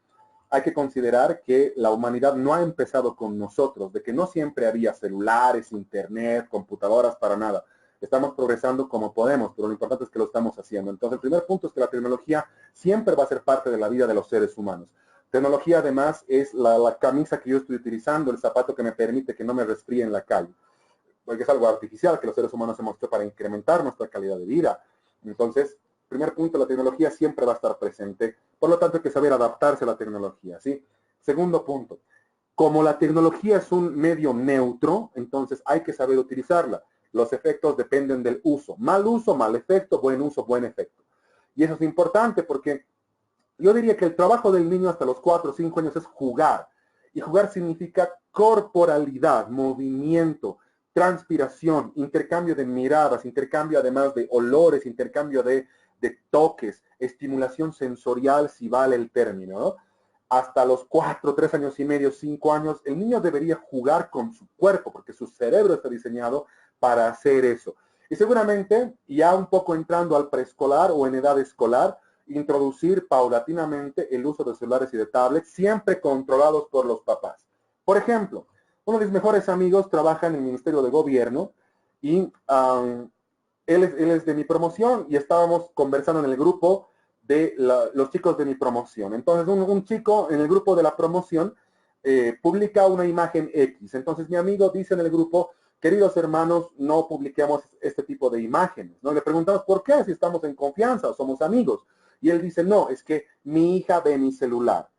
hay que considerar que la humanidad no ha empezado con nosotros, de que no siempre había celulares, internet, computadoras, para nada. Estamos progresando como podemos, pero lo importante es que lo estamos haciendo. Entonces, el primer punto es que la tecnología siempre va a ser parte de la vida de los seres humanos. Tecnología, además, es la camisa que yo estoy utilizando, el zapato que me permite que no me resfríe en la calle, porque es algo artificial que los seres humanos hemos hecho para incrementar nuestra calidad de vida. Entonces, primer punto, la tecnología siempre va a estar presente, por lo tanto hay que saber adaptarse a la tecnología, ¿sí? Segundo punto, como la tecnología es un medio neutro, entonces hay que saber utilizarla. Los efectos dependen del uso. Mal uso, mal efecto; buen uso, buen efecto. Y eso es importante porque yo diría que el trabajo del niño hasta los 4 o 5 años es jugar. Y jugar significa corporalidad, movimiento, transpiración, intercambio de miradas, intercambio además de olores, intercambio de toques, estimulación sensorial, si vale el término, ¿no? Hasta los 4, 3 años y medio, 5 años, el niño debería jugar con su cuerpo, porque su cerebro está diseñado para hacer eso. Y seguramente, ya un poco entrando al preescolar o en edad escolar, introducir paulatinamente el uso de celulares y de tablets, siempre controlados por los papás. Por ejemplo, uno de mis mejores amigos trabaja en el Ministerio de Gobierno y él es de mi promoción, y estábamos conversando en el grupo de los chicos de mi promoción. Entonces, un chico en el grupo de la promoción publica una imagen X. Entonces, mi amigo dice en el grupo: queridos hermanos, no publiquemos este tipo de imágenes, ¿no? Le preguntamos por qué, si estamos en confianza o somos amigos. Y él dice: no, es que mi hija ve mi celular.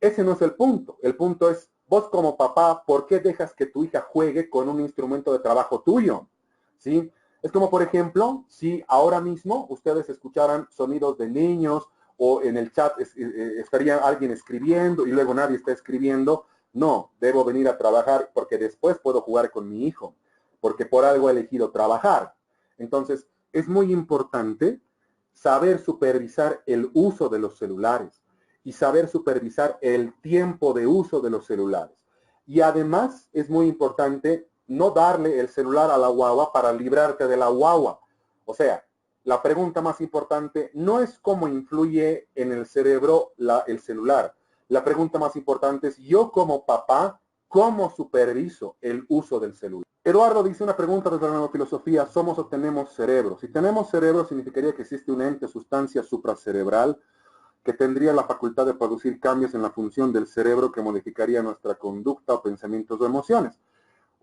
Ese no es el punto. El punto es, vos como papá, ¿por qué dejas que tu hija juegue con un instrumento de trabajo tuyo? ¿Sí? Es como, por ejemplo, si ahora mismo ustedes escucharan sonidos de niños, o en el chat estaría alguien escribiendo y luego nadie está escribiendo. No, debo venir a trabajar porque después puedo jugar con mi hijo, porque por algo he elegido trabajar. Entonces, es muy importante saber supervisar el uso de los celulares y saber supervisar el tiempo de uso de los celulares. Y además es muy importante no darle el celular a la guagua para librarte de la guagua. O sea, la pregunta más importante no es cómo influye en el cerebro el celular. La pregunta más importante es, yo como papá, ¿cómo superviso el uso del celular? Eduardo dice una pregunta desde la neurofilosofía: ¿somos o tenemos cerebro? Si tenemos cerebro, significaría que existe un ente, sustancia supracerebral, que tendría la facultad de producir cambios en la función del cerebro que modificaría nuestra conducta o pensamientos o emociones.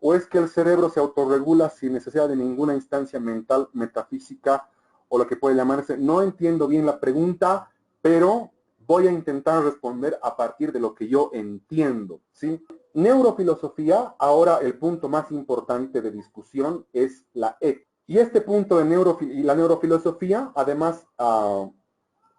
¿O es que el cerebro se autorregula sin necesidad de ninguna instancia mental, metafísica, o lo que puede llamarse? No entiendo bien la pregunta, pero voy a intentar responder a partir de lo que yo entiendo, ¿sí? Neurofilosofía, ahora el punto más importante de discusión es la ética. Y este punto de la neurofilosofía, además,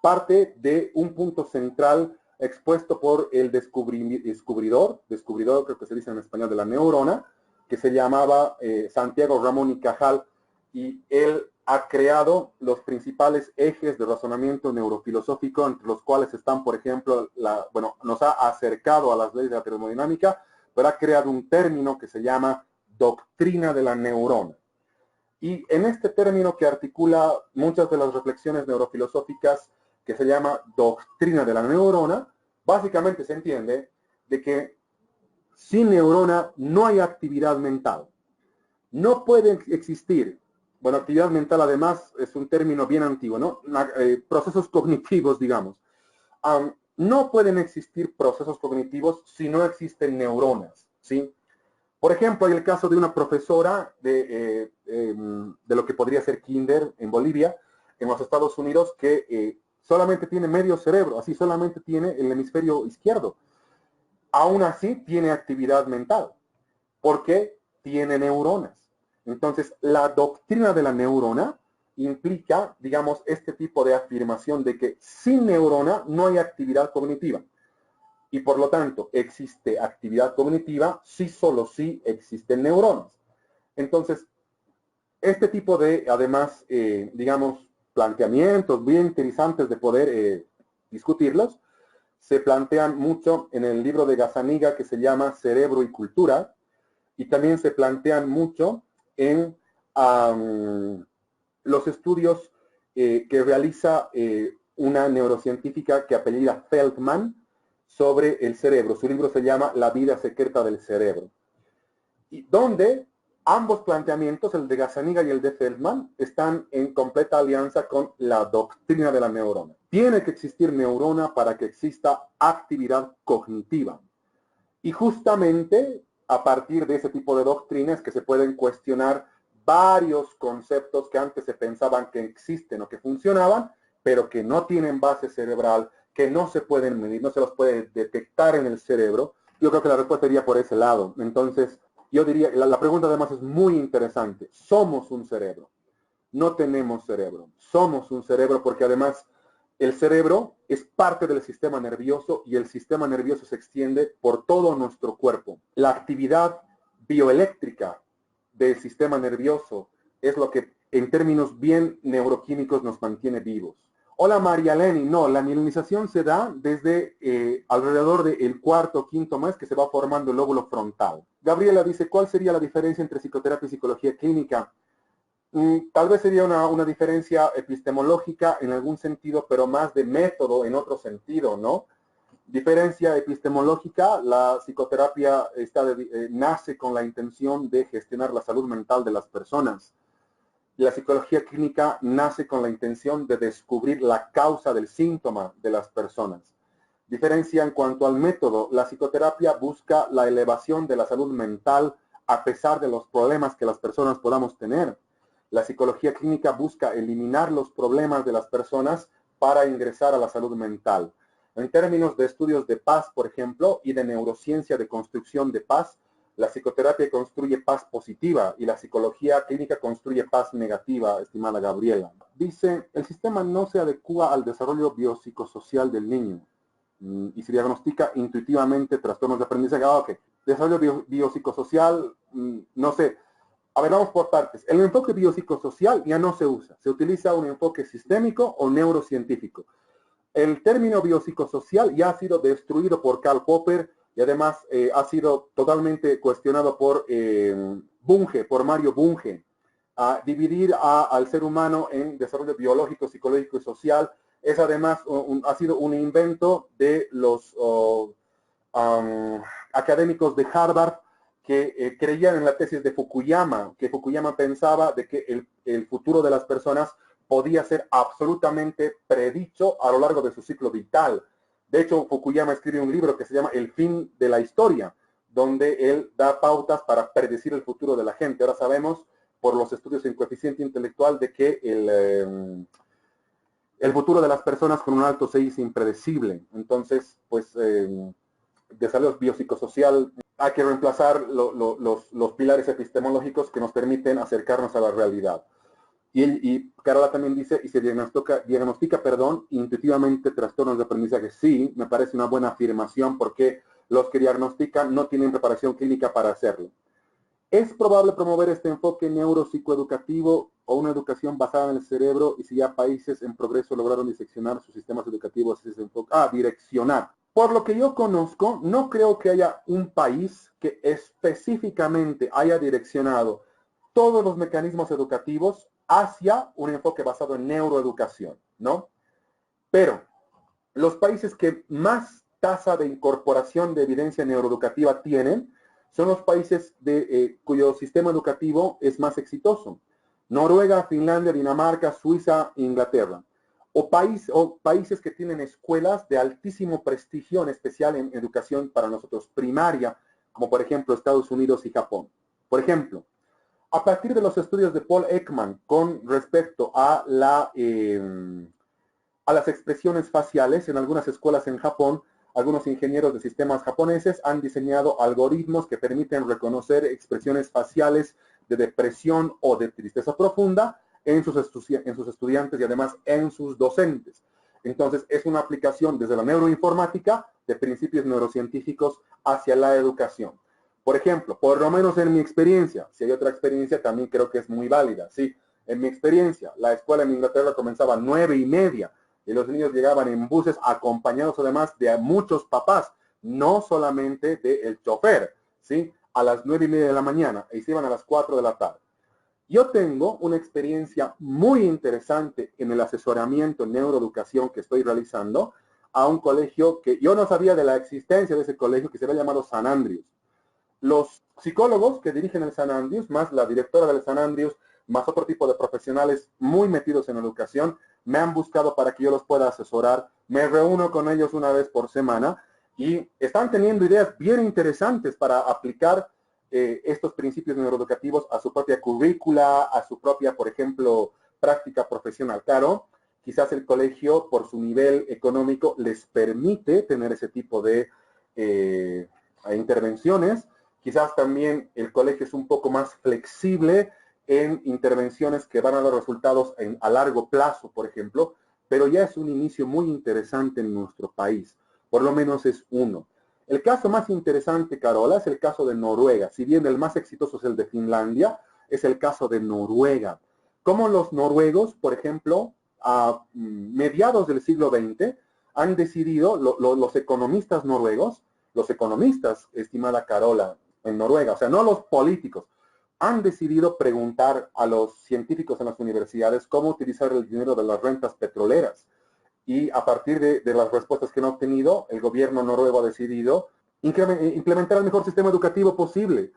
parte de un punto central expuesto por el descubridor, creo que se dice en español, de la neurona, que se llamaba Santiago Ramón y Cajal, y él ha creado los principales ejes de razonamiento neurofilosófico, entre los cuales están, por ejemplo, bueno, nos ha acercado a las leyes de la termodinámica, pero ha creado un término que se llama doctrina de la neurona. Y en este término que articula muchas de las reflexiones neurofilosóficas, que se llama doctrina de la neurona, básicamente se entiende de que sin neurona no hay actividad mental. No puede existir, bueno, actividad mental además es un término bien antiguo, ¿no? Procesos cognitivos, digamos. No pueden existir procesos cognitivos si no existen neuronas, ¿sí? Por ejemplo, hay el caso de una profesora de lo que podría ser kinder en Bolivia, en los Estados Unidos, que solamente tiene medio cerebro, así solamente tiene el hemisferio izquierdo. Aún así tiene actividad mental, porque tiene neuronas. Entonces, la doctrina de la neurona implica, digamos, este tipo de afirmación de que sin neurona no hay actividad cognitiva. Y por lo tanto, existe actividad cognitiva si solo si existen neuronas. Entonces, este tipo de, además, digamos, planteamientos bien interesantes de poder discutirlos, se plantean mucho en el libro de Gazzaniga que se llama Cerebro y Cultura, y también se plantean mucho en los estudios que realiza una neurocientífica que apellida Feldman sobre el cerebro. Su libro se llama La vida secreta del cerebro. Y donde ambos planteamientos, el de Gazzaniga y el de Feldman, están en completa alianza con la doctrina de la neurona. Tiene que existir neurona para que exista actividad cognitiva. Y justamente a partir de ese tipo de doctrinas que se pueden cuestionar varios conceptos que antes se pensaban que existen o que funcionaban, pero que no tienen base cerebral, que no se pueden medir, no se los puede detectar en el cerebro. Yo creo que la respuesta iría por ese lado. Entonces, yo diría, la pregunta además es muy interesante. Somos un cerebro. No tenemos cerebro. Somos un cerebro porque además el cerebro es parte del sistema nervioso y el sistema nervioso se extiende por todo nuestro cuerpo. La actividad bioeléctrica del sistema nervioso es lo que en términos bien neuroquímicos nos mantiene vivos. Hola María Leni, no, la mielinización se da desde alrededor del cuarto o quinto mes que se va formando el lóbulo frontal. Gabriela dice, ¿cuál sería la diferencia entre psicoterapia y psicología clínica? Tal vez sería una diferencia epistemológica en algún sentido, pero más de método en otro sentido, ¿no? Diferencia epistemológica, la psicoterapia nace con la intención de gestionar la salud mental de las personas. La psicología clínica nace con la intención de descubrir la causa del síntoma de las personas. Diferencia en cuanto al método, la psicoterapia busca la elevación de la salud mental a pesar de los problemas que las personas podamos tener. La psicología clínica busca eliminar los problemas de las personas para ingresar a la salud mental. En términos de estudios de paz, por ejemplo, y de neurociencia de construcción de paz, la psicoterapia construye paz positiva y la psicología clínica construye paz negativa, estimada Gabriela. Dice, el sistema no se adecua al desarrollo biopsicosocial del niño y se diagnostica intuitivamente trastornos de aprendizaje. Ok, desarrollo biopsicosocial, no sé. A ver, vamos por partes. El enfoque biopsicosocial ya no se usa. Se utiliza un enfoque sistémico o neurocientífico. El término biopsicosocial ya ha sido destruido por Karl Popper y además ha sido totalmente cuestionado por Bunge, por Mario Bunge. Dividir al ser humano en desarrollo biológico, psicológico y social es además ha sido un invento de los académicos de Harvard que creían en la tesis de Fukuyama, que Fukuyama pensaba de que el futuro de las personas podía ser absolutamente predicho a lo largo de su ciclo vital. De hecho, Fukuyama escribe un libro que se llama El fin de la historia, donde él da pautas para predecir el futuro de la gente. Ahora sabemos, por los estudios en coeficiente intelectual, de que el futuro de las personas con un alto CI es impredecible. Entonces, pues, desarrollo biopsicosocial, hay que reemplazar los pilares epistemológicos que nos permiten acercarnos a la realidad. Y Carola también dice, y se diagnostica, intuitivamente trastornos de aprendizaje. Sí, me parece una buena afirmación porque los que diagnostican no tienen preparación clínica para hacerlo. ¿Es probable promover este enfoque neuropsicoeducativo o una educación basada en el cerebro y si ya países en progreso lograron diseccionar sus sistemas educativos y ese enfoque. Direccionar. Por lo que yo conozco, no creo que haya un país que específicamente haya direccionado todos los mecanismos educativos hacia un enfoque basado en neuroeducación, ¿no? Pero los países que más tasa de incorporación de evidencia neuroeducativa tienen son los países cuyo sistema educativo es más exitoso. Noruega, Finlandia, Dinamarca, Suiza, Inglaterra. O países que tienen escuelas de altísimo prestigio, en especial en educación para nosotros primaria, como por ejemplo Estados Unidos y Japón. Por ejemplo, a partir de los estudios de Paul Ekman con respecto a las expresiones faciales, en algunas escuelas en Japón, algunos ingenieros de sistemas japoneses han diseñado algoritmos que permiten reconocer expresiones faciales de depresión o de tristeza profunda en sus estudiantes y además en sus docentes. Entonces, es una aplicación desde la neuroinformática de principios neurocientíficos hacia la educación. Por ejemplo, por lo menos en mi experiencia, si hay otra experiencia también creo que es muy válida, ¿sí? En mi experiencia, la escuela en Inglaterra comenzaba a 9:30 y los niños llegaban en buses acompañados además de muchos papás, no solamente del chofer, ¿sí? A las 9:30 de la mañana y se iban a las 4 de la tarde. Yo tengo una experiencia muy interesante en el asesoramiento en neuroeducación que estoy realizando a un colegio que yo no sabía de la existencia de ese colegio que se había llamado San Andrews. Los psicólogos que dirigen el San Andrews, más la directora del San Andrews, más otro tipo de profesionales muy metidos en educación, me han buscado para que yo los pueda asesorar. Me reúno con ellos una vez por semana y están teniendo ideas bien interesantes para aplicar estos principios neuroeducativos a su propia currícula, a su propia, por ejemplo, práctica profesional. Claro, quizás el colegio, por su nivel económico, les permite tener ese tipo de intervenciones. Quizás también el colegio es un poco más flexible en intervenciones que van a dar resultados a largo plazo, por ejemplo, pero ya es un inicio muy interesante en nuestro país. Por lo menos es uno. El caso más interesante, Carola, es el caso de Noruega. Si bien el más exitoso es el de Finlandia, es el caso de Noruega. Como los noruegos, por ejemplo, a mediados del siglo XX, han decidido, los economistas noruegos, los economistas, estimada Carola, en Noruega, o sea, no los políticos, han decidido preguntar a los científicos en las universidades cómo utilizar el dinero de las rentas petroleras. Y a partir de las respuestas que han obtenido, el gobierno noruego ha decidido implementar el mejor sistema educativo posible.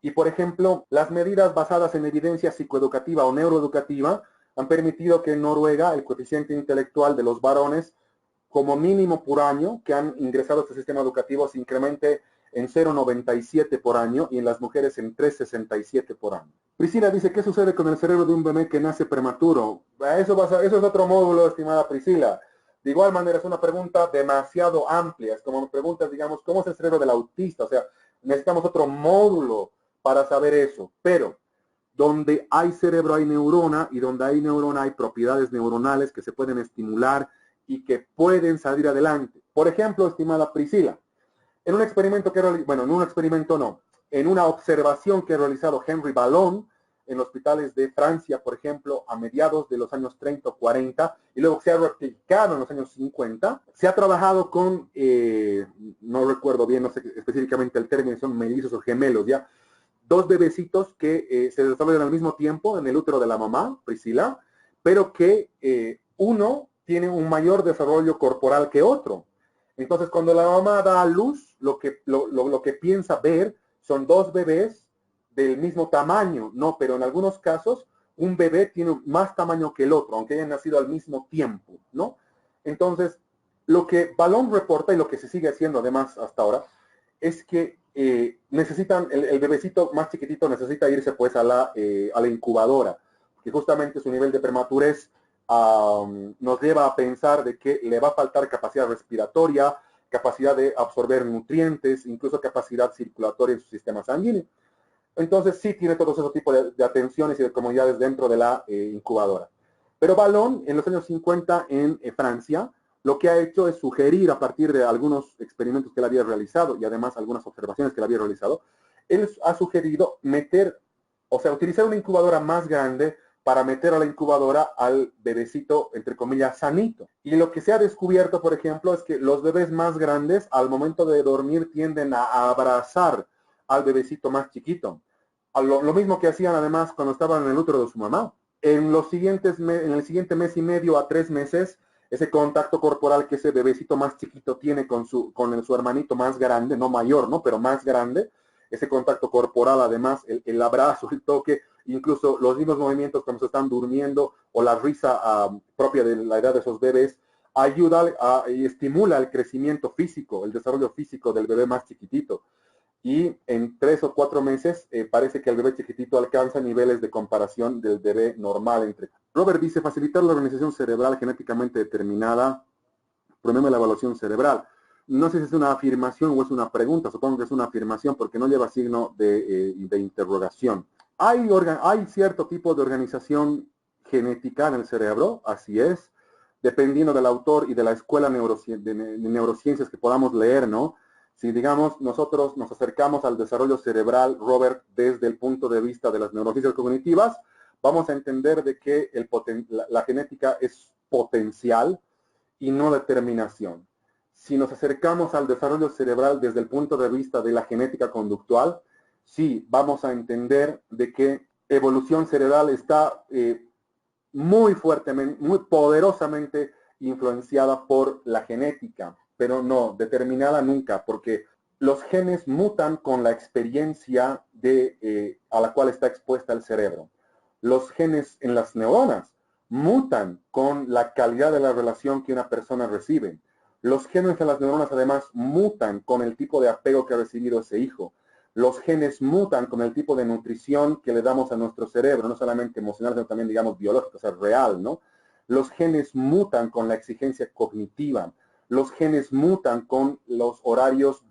Y, por ejemplo, las medidas basadas en evidencia psicoeducativa o neuroeducativa han permitido que en Noruega el coeficiente intelectual de los varones, como mínimo por año, que han ingresado a este sistema educativo, se incremente en 0,97 por año y en las mujeres en 3,67 por año. Priscila dice, ¿qué sucede con el cerebro de un bebé que nace prematuro? Eso es otro módulo, estimada Priscila. De igual manera, es una pregunta demasiado amplia. Es como me preguntas, digamos, ¿cómo es el cerebro del autista? O sea, necesitamos otro módulo para saber eso. Pero donde hay cerebro hay neurona y donde hay neurona hay propiedades neuronales que se pueden estimular y que pueden salir adelante. Por ejemplo, estimada Priscila, en un experimento que bueno, en un experimento no, en una observación que ha realizado Henry Ballon en hospitales de Francia, por ejemplo, a mediados de los años 30 o 40, y luego se ha replicado en los años 50, se ha trabajado con, no recuerdo bien, no sé específicamente el término, son mellizos o gemelos, ¿ya? Dos bebecitos que se desarrollan al mismo tiempo en el útero de la mamá, Priscila, pero que uno tiene un mayor desarrollo corporal que otro. Entonces, cuando la mamá da a luz, lo que piensa ver son dos bebés del mismo tamaño, ¿no? Pero en algunos casos, un bebé tiene más tamaño que el otro, aunque hayan nacido al mismo tiempo, ¿no? Entonces, lo que Ballon reporta y lo que se sigue haciendo además hasta ahora, es que necesitan, el bebecito más chiquitito necesita irse pues a la incubadora, que justamente su nivel de prematurez nos lleva a pensar de que le va a faltar capacidad respiratoria, capacidad de absorber nutrientes, incluso capacidad circulatoria en su sistema sanguíneo. Entonces sí tiene todo ese tipo de atenciones y de comodidades dentro de la incubadora. Pero Ballon, en los años 50 en Francia, lo que ha hecho es sugerir a partir de algunos experimentos que él había realizado y además algunas observaciones que él había realizado, él ha sugerido utilizar una incubadora más grande para meter a la incubadora al bebecito, entre comillas, sanito. Y lo que se ha descubierto, por ejemplo, es que los bebés más grandes al momento de dormir tienden a abrazar al bebecito más chiquito. Lo mismo que hacían además cuando estaban en el útero de su mamá. En el siguiente mes y medio a 3 meses, ese contacto corporal que ese bebecito más chiquito tiene con su hermanito más grande, no mayor, ¿no? Pero más grande, ese contacto corporal, además, el abrazo, el toque, incluso los mismos movimientos cuando se están durmiendo o la risa propia de la edad de esos bebés, ayuda y estimula el crecimiento físico, el desarrollo físico del bebé más chiquitito. Y en 3 o 4 meses parece que el bebé chiquitito alcanza niveles de comparación del bebé normal. Robert dice, facilitar la organización cerebral genéticamente determinada, promueve la evaluación cerebral. No sé si es una afirmación o es una pregunta, supongo que es una afirmación porque no lleva signo de interrogación. Hay cierto tipo de organización genética en el cerebro, así es, dependiendo del autor y de la escuela de neurociencias que podamos leer, ¿no? Si, digamos, nosotros nos acercamos al desarrollo cerebral, Robert, desde el punto de vista de las neurociencias cognitivas, vamos a entender de que la genética es potencial y no determinación. Si nos acercamos al desarrollo cerebral desde el punto de vista de la genética conductual, sí, vamos a entender de que evolución cerebral está muy fuertemente, muy poderosamente influenciada por la genética, pero no determinada nunca, porque los genes mutan con la experiencia a la cual está expuesta el cerebro. Los genes en las neuronas mutan con la calidad de la relación que una persona recibe. Los genes en las neuronas además mutan con el tipo de apego que ha recibido ese hijo. Los genes mutan con el tipo de nutrición que le damos a nuestro cerebro, no solamente emocional, sino también, digamos, biológico, o sea, real, ¿no? Los genes mutan con la exigencia cognitiva. Los genes mutan con los horarios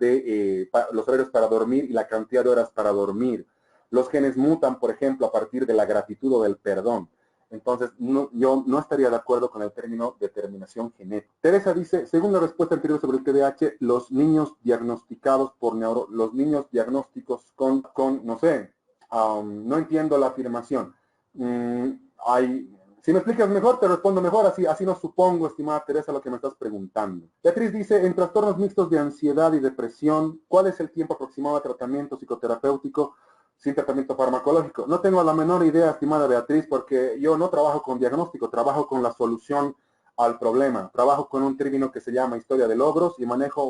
para dormir y la cantidad de horas para dormir. Los genes mutan, por ejemplo, a partir de la gratitud o del perdón. Entonces, yo no estaría de acuerdo con el término determinación genética. Teresa dice, según la respuesta anterior sobre el TDAH, los niños diagnosticados por los niños diagnósticos con no sé, no entiendo la afirmación. Si me explicas mejor, te respondo mejor, así no supongo, estimada Teresa, lo que me estás preguntando. Beatriz dice, en trastornos mixtos de ansiedad y depresión, ¿cuál es el tiempo aproximado de tratamiento psicoterapéutico sin tratamiento farmacológico? No tengo la menor idea, estimada Beatriz, porque yo no trabajo con diagnóstico, trabajo con la solución al problema. Trabajo con un término que se llama historia de logros y manejo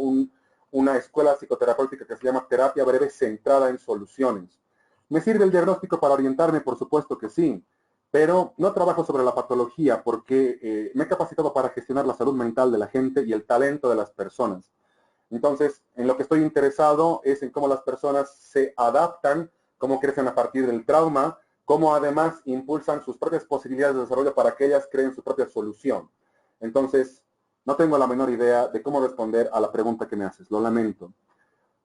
una escuela psicoterapéutica que se llama terapia breve centrada en soluciones. ¿Me sirve el diagnóstico para orientarme? Por supuesto que sí, pero no trabajo sobre la patología porque me he capacitado para gestionar la salud mental de la gente y el talento de las personas. Entonces, en lo que estoy interesado es en cómo las personas se adaptan, cómo crecen a partir del trauma, cómo además impulsan sus propias posibilidades de desarrollo para que ellas creen su propia solución. Entonces, no tengo la menor idea de cómo responder a la pregunta que me haces, lo lamento.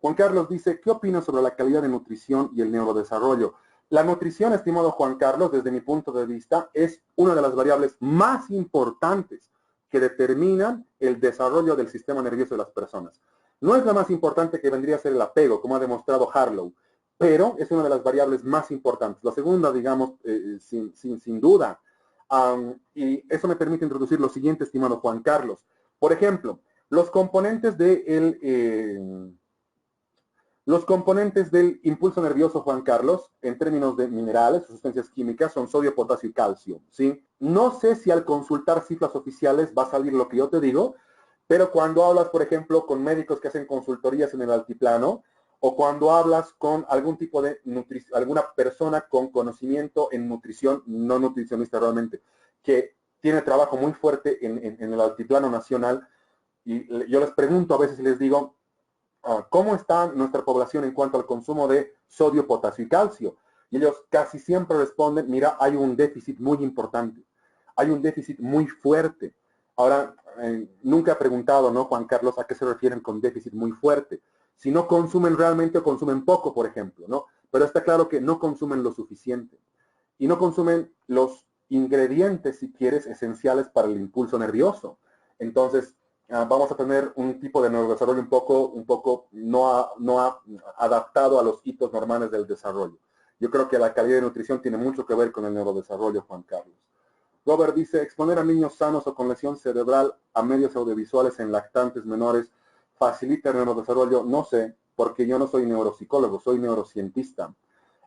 Juan Carlos dice, ¿qué opinas sobre la calidad de nutrición y el neurodesarrollo? La nutrición, estimado Juan Carlos, desde mi punto de vista, es una de las variables más importantes que determinan el desarrollo del sistema nervioso de las personas. No es la más importante, que vendría a ser el apego, como ha demostrado Harlow, pero es una de las variables más importantes. La segunda, digamos, sin duda. Y eso me permite introducir lo siguiente, estimado Juan Carlos. Por ejemplo, los componentes del impulso nervioso, Juan Carlos, en términos de minerales o sustancias químicas, son sodio, potasio y calcio, ¿sí? No sé si al consultar cifras oficiales va a salir lo que yo te digo, pero cuando hablas, por ejemplo, con médicos que hacen consultorías en el altiplano, o cuando hablas con alguna persona con conocimiento en nutrición, no nutricionista realmente, que tiene trabajo muy fuerte en el altiplano nacional, y yo les pregunto a veces y les digo, ¿cómo está nuestra población en cuanto al consumo de sodio, potasio y calcio? Y ellos casi siempre responden, mira, hay un déficit muy importante, hay un déficit muy fuerte. Ahora, nunca he preguntado, ¿no, Juan Carlos, a qué se refieren con déficit muy fuerte? Si no consumen realmente o consumen poco, por ejemplo, ¿no? Pero está claro que no consumen lo suficiente. Y no consumen los ingredientes, si quieres, esenciales para el impulso nervioso. Entonces, vamos a tener un tipo de neurodesarrollo un poco no adaptado a los hitos normales del desarrollo. Yo creo que la calidad de nutrición tiene mucho que ver con el neurodesarrollo, Juan Carlos. Robert dice, exponer a niños sanos o con lesión cerebral a medios audiovisuales en lactantes menores facilita el neurodesarrollo. No sé, porque yo no soy neuropsicólogo, soy neurocientista.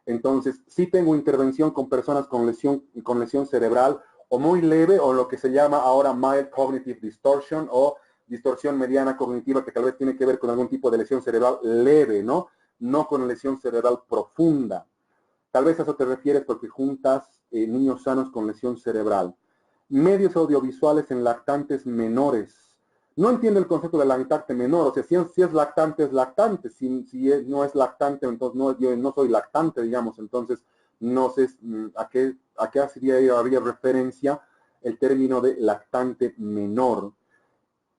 Entonces, sí tengo intervención con personas con lesión cerebral o muy leve, o lo que se llama ahora mild cognitive distortion, o distorsión mediana cognitiva, que tal vez tiene que ver con algún tipo de lesión cerebral leve, ¿no? No con lesión cerebral profunda. Tal vez a eso te refieres porque juntas niños sanos con lesión cerebral. Medios audiovisuales en lactantes menores. No entiendo el concepto de lactante menor, o sea, si es lactante, es lactante. Si no es lactante, entonces yo no soy lactante, digamos. Entonces, no sé a qué habría referencia el término de lactante menor.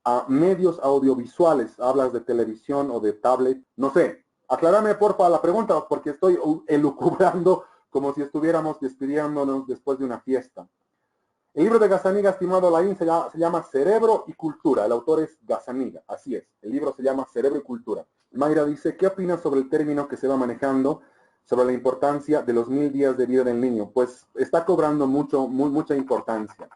A medios audiovisuales, hablas de televisión o de tablet, no sé. Aclárame, porfa, la pregunta, porque estoy elucubrando como si estuviéramos despidiéndonos después de una fiesta. El libro de Gazzaniga, estimado Alain, se llama Cerebro y Cultura. El autor es Gazzaniga, así es. El libro se llama Cerebro y Cultura. Mayra dice, ¿qué opinas sobre el término que se va manejando sobre la importancia de los 1000 días de vida del niño? Pues está cobrando mucha importancia.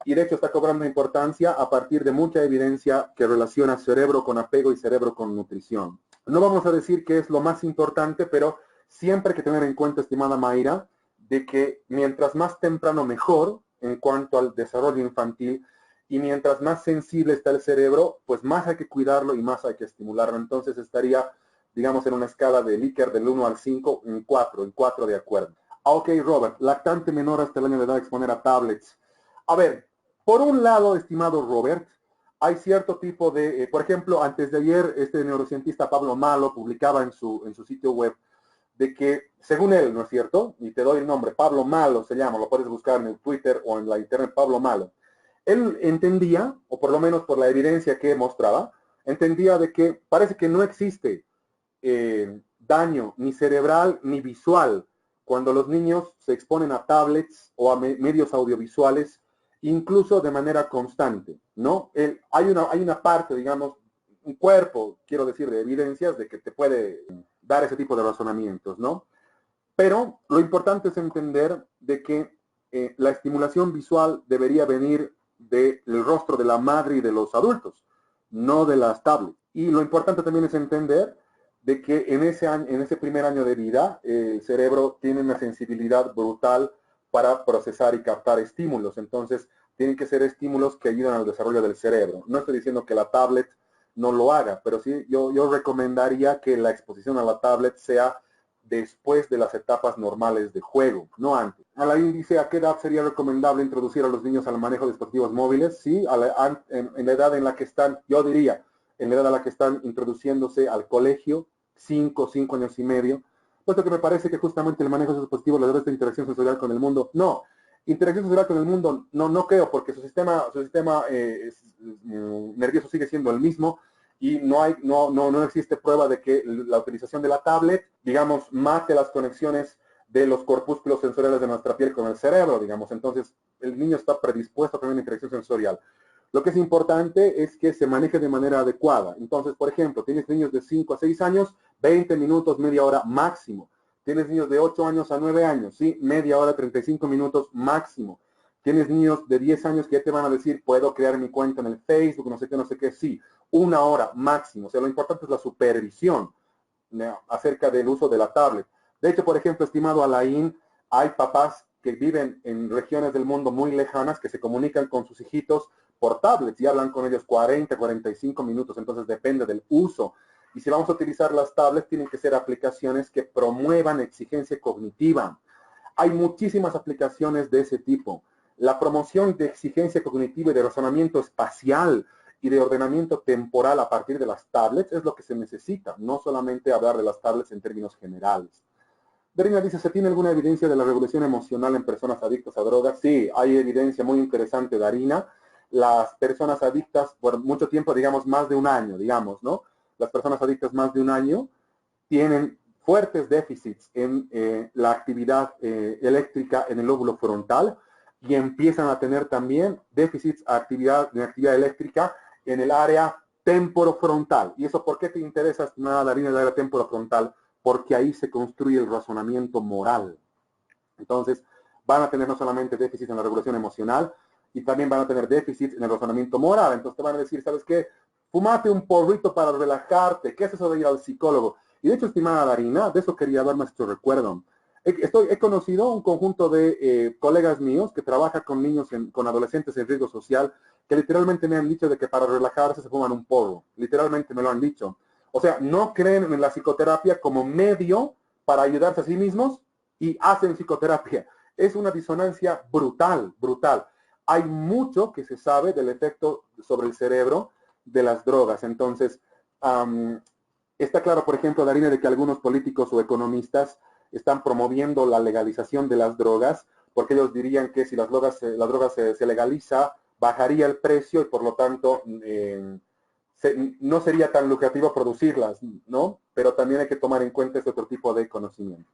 Y de hecho está cobrando importancia a partir de mucha evidencia que relaciona cerebro con apego y cerebro con nutrición. No vamos a decir que es lo más importante, pero siempre hay que tener en cuenta, estimada Mayra, de que mientras más temprano mejor en cuanto al desarrollo infantil, y mientras más sensible está el cerebro, pues más hay que cuidarlo y más hay que estimularlo. Entonces estaría, digamos, en una escala de Likert del 1 al 5, en 4 de acuerdo. Ok, Robert, lactante menor hasta el año de edad exponer a tablets. A ver, por un lado, estimado Robert, hay cierto tipo de, por ejemplo, antes de ayer, este neurocientista Pablo Malo publicaba en su sitio web de que, según él, ¿no es cierto? Y te doy el nombre, Pablo Malo se llama, lo puedes buscar en el Twitter o en la internet, Pablo Malo. Él entendía, o por lo menos por la evidencia que mostraba, entendía de que parece que no existe daño ni cerebral ni visual cuando los niños se exponen a tablets o a medios audiovisuales, incluso de manera constante, ¿no? Hay una parte, digamos, un cuerpo, quiero decir, de evidencias de que te puede dar ese tipo de razonamientos, ¿no? Pero lo importante es entender de que la estimulación visual debería venir del rostro de la madre y de los adultos, no de las tablets. Y lo importante también es entender de que en ese primer año de vida, el cerebro tiene una sensibilidad brutal para procesar y captar estímulos. Entonces, tienen que ser estímulos que ayudan al desarrollo del cerebro. No estoy diciendo que la tablet no lo haga, pero sí yo recomendaría que la exposición a la tablet sea después de las etapas normales de juego, no antes. Alain dice, ¿a qué edad sería recomendable introducir a los niños al manejo de dispositivos móviles? Sí, en la edad en la que están, yo diría, en la edad en la que están introduciéndose al colegio, 5 años y medio, puesto que me parece que justamente el manejo de esos dispositivos les da esta interacción sensorial con el mundo. No, interacción sensorial con el mundo no creo, porque su sistema nervioso sigue siendo el mismo, y no existe prueba de que la utilización de la tablet, digamos, mate las conexiones de los corpúsculos sensoriales de nuestra piel con el cerebro, digamos. Entonces, el niño está predispuesto a tener una interacción sensorial. Lo que es importante es que se maneje de manera adecuada. Entonces, por ejemplo, tienes niños de 5 a 6 años, 20 minutos, media hora máximo. Tienes niños de 8 años a 9 años, ¿sí? Media hora, 35 minutos máximo. Tienes niños de 10 años que ya te van a decir, puedo crear mi cuenta en el Facebook, no sé qué, sí. 1 hora máximo. O sea, lo importante es la supervisión, ¿no?, acerca del uso de la tablet. De hecho, por ejemplo, estimado Alain, hay papás que viven en regiones del mundo muy lejanas que se comunican con sus hijitos por tablets y hablan con ellos 45 minutos. Entonces depende del uso. Y si vamos a utilizar las tablets, tienen que ser aplicaciones que promuevan exigencia cognitiva. Hay muchísimas aplicaciones de ese tipo. La promoción de exigencia cognitiva y de razonamiento espacial y de ordenamiento temporal a partir de las tablets es lo que se necesita, no solamente hablar de las tablets en términos generales. Darina dice, ¿se tiene alguna evidencia de la regulación emocional en personas adictas a drogas? Sí, hay evidencia muy interesante, Darina. Las personas adictas por mucho tiempo, digamos más de un año, digamos, ¿no? Las personas adictas más de un año tienen fuertes déficits en la actividad eléctrica en el lóbulo frontal, y empiezan a tener también déficits en actividad eléctrica en el área temporofrontal. ¿Y eso por qué te interesa, estimada Darina, el área temporofrontal? porque ahí se construye el razonamiento moral. Entonces, van a tener no solamente déficit en la regulación emocional, y también van a tener déficit en el razonamiento moral. Entonces te van a decir, ¿sabes qué? Fumate un porrito para relajarte. ¿Qué es eso de ir al psicólogo? Y de hecho, estimada Darina, de eso quería dar nuestro recuerdo. He conocido un conjunto de colegas míos que trabajan con niños, con adolescentes en riesgo social, que literalmente me han dicho de que para relajarse se fuman un porro. Literalmente me lo han dicho. O sea, no creen en la psicoterapia como medio para ayudarse a sí mismos y hacen psicoterapia. Es una disonancia brutal, brutal. Hay mucho que se sabe del efecto sobre el cerebro de las drogas. Entonces, está claro, por ejemplo, Darina, de que algunos políticos o economistas están promoviendo la legalización de las drogas, porque ellos dirían que si las drogas se legaliza, bajaría el precio y por lo tanto no sería tan lucrativo producirlas, ¿no? Pero también hay que tomar en cuenta este otro tipo de conocimiento.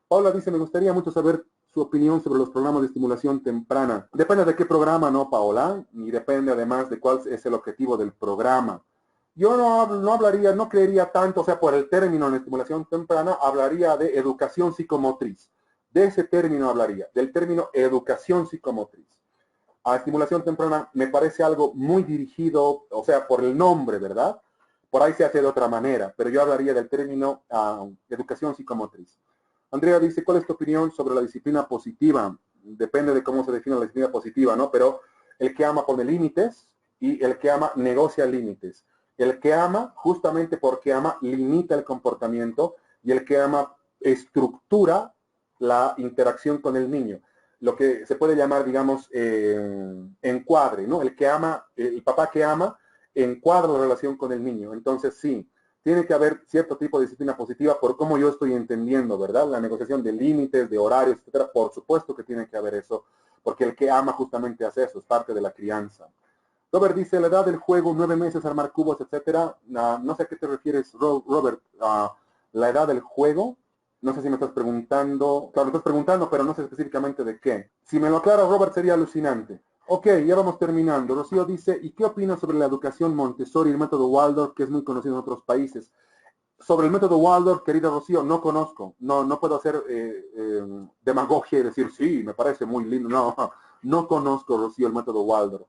Paula dice, me gustaría mucho saber su opinión sobre los programas de estimulación temprana. Depende de qué programa, ¿no, Paola? Y depende además de cuál es el objetivo del programa. Yo no hablaría, no creería tanto, o sea, por el término en estimulación temprana, hablaría de educación psicomotriz. De ese término hablaría, del término educación psicomotriz. A estimulación temprana me parece algo muy dirigido, o sea, por el nombre, ¿verdad? Por ahí se hace de otra manera, pero yo hablaría del término educación psicomotriz. Andrea dice, ¿cuál es tu opinión sobre la disciplina positiva? Depende de cómo se define la disciplina positiva, ¿no? Pero el que ama pone límites y el que ama negocia límites. El que ama, justamente porque ama, limita el comportamiento y el que ama estructura la interacción con el niño. Lo que se puede llamar, digamos, encuadre, ¿no? El que ama, el papá que ama, encuadra la relación con el niño. Entonces, sí, tiene que haber cierto tipo de disciplina positiva por cómo yo estoy entendiendo, ¿verdad? La negociación de límites, de horarios, etcétera. Por supuesto que tiene que haber eso, porque el que ama justamente hace eso, es parte de la crianza. Robert dice, la edad del juego, 9 meses, armar cubos, etcétera. No sé a qué te refieres, Robert. La edad del juego, no sé si me estás preguntando, claro, me estás preguntando, pero no sé específicamente de qué. Si me lo aclara, Robert, sería alucinante. Ok, ya vamos terminando. Rocío dice, ¿y qué opinas sobre la educación Montessori, el método Waldorf, que es muy conocido en otros países? Sobre el método Waldorf, querida Rocío, no conozco. No puedo hacer demagogia y decir, sí, me parece muy lindo. No conozco, Rocío, el método Waldorf.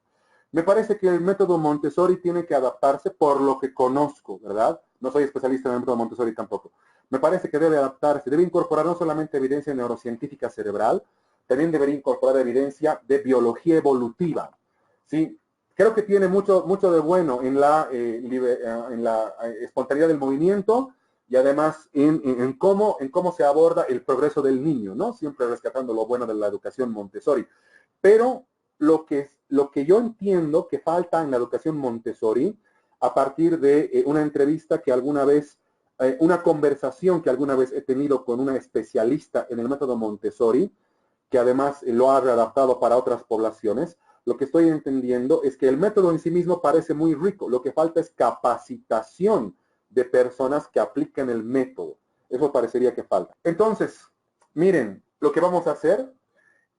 Me parece que el método Montessori tiene que adaptarse por lo que conozco, ¿verdad? No soy especialista en el método Montessori tampoco. Me parece que debe adaptarse, debe incorporar no solamente evidencia neurocientífica cerebral, también debería incorporar evidencia de biología evolutiva. ¿Sí? Creo que tiene mucho de bueno en la espontaneidad del movimiento y además en cómo se aborda el progreso del niño, ¿no? Siempre rescatando lo bueno de la educación Montessori. Pero lo que yo entiendo que falta en la educación Montessori, a partir de una entrevista que alguna vez, una conversación que alguna vez he tenido con una especialista en el método Montessori, que además lo ha readaptado para otras poblaciones, lo que estoy entendiendo es que el método en sí mismo parece muy rico. Lo que falta es capacitación de personas que apliquen el método. Eso parecería que falta. Entonces, miren, lo que vamos a hacer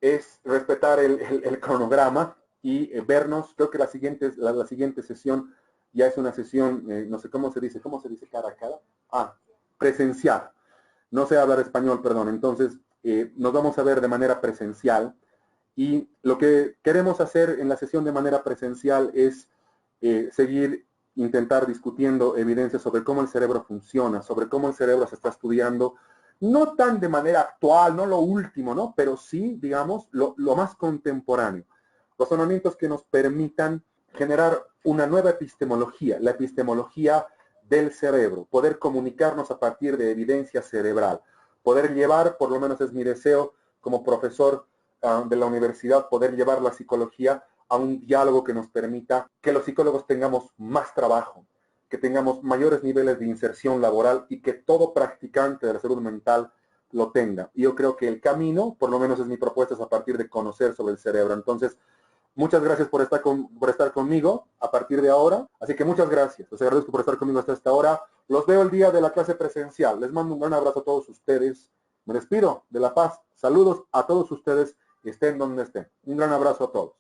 es respetar el cronograma y vernos. Creo que la siguiente sesión ya es una sesión, no sé cómo se dice cara a cara. Presencial. No sé hablar español, perdón. Entonces, nos vamos a ver de manera presencial. Y lo que queremos hacer en la sesión de manera presencial es intentar discutiendo evidencias sobre cómo el cerebro funciona, sobre cómo el cerebro se está estudiando, no tan de manera actual, no lo último, ¿no? Pero sí, digamos, lo más contemporáneo. Razonamientos que nos permitan generar una nueva epistemología, la epistemología del cerebro, poder comunicarnos a partir de evidencia cerebral, poder llevar, por lo menos es mi deseo como profesor de la universidad, poder llevar la psicología a un diálogo que nos permita que los psicólogos tengamos más trabajo, que tengamos mayores niveles de inserción laboral y que todo practicante de la salud mental lo tenga. Y yo creo que el camino, por lo menos es mi propuesta, es a partir de conocer sobre el cerebro. Entonces, muchas gracias por estar conmigo a partir de ahora. Así que muchas gracias. Les agradezco por estar conmigo hasta esta hora. Los veo el día de la clase presencial. Les mando un gran abrazo a todos ustedes. Me despido de La Paz. Saludos a todos ustedes, estén donde estén. Un gran abrazo a todos.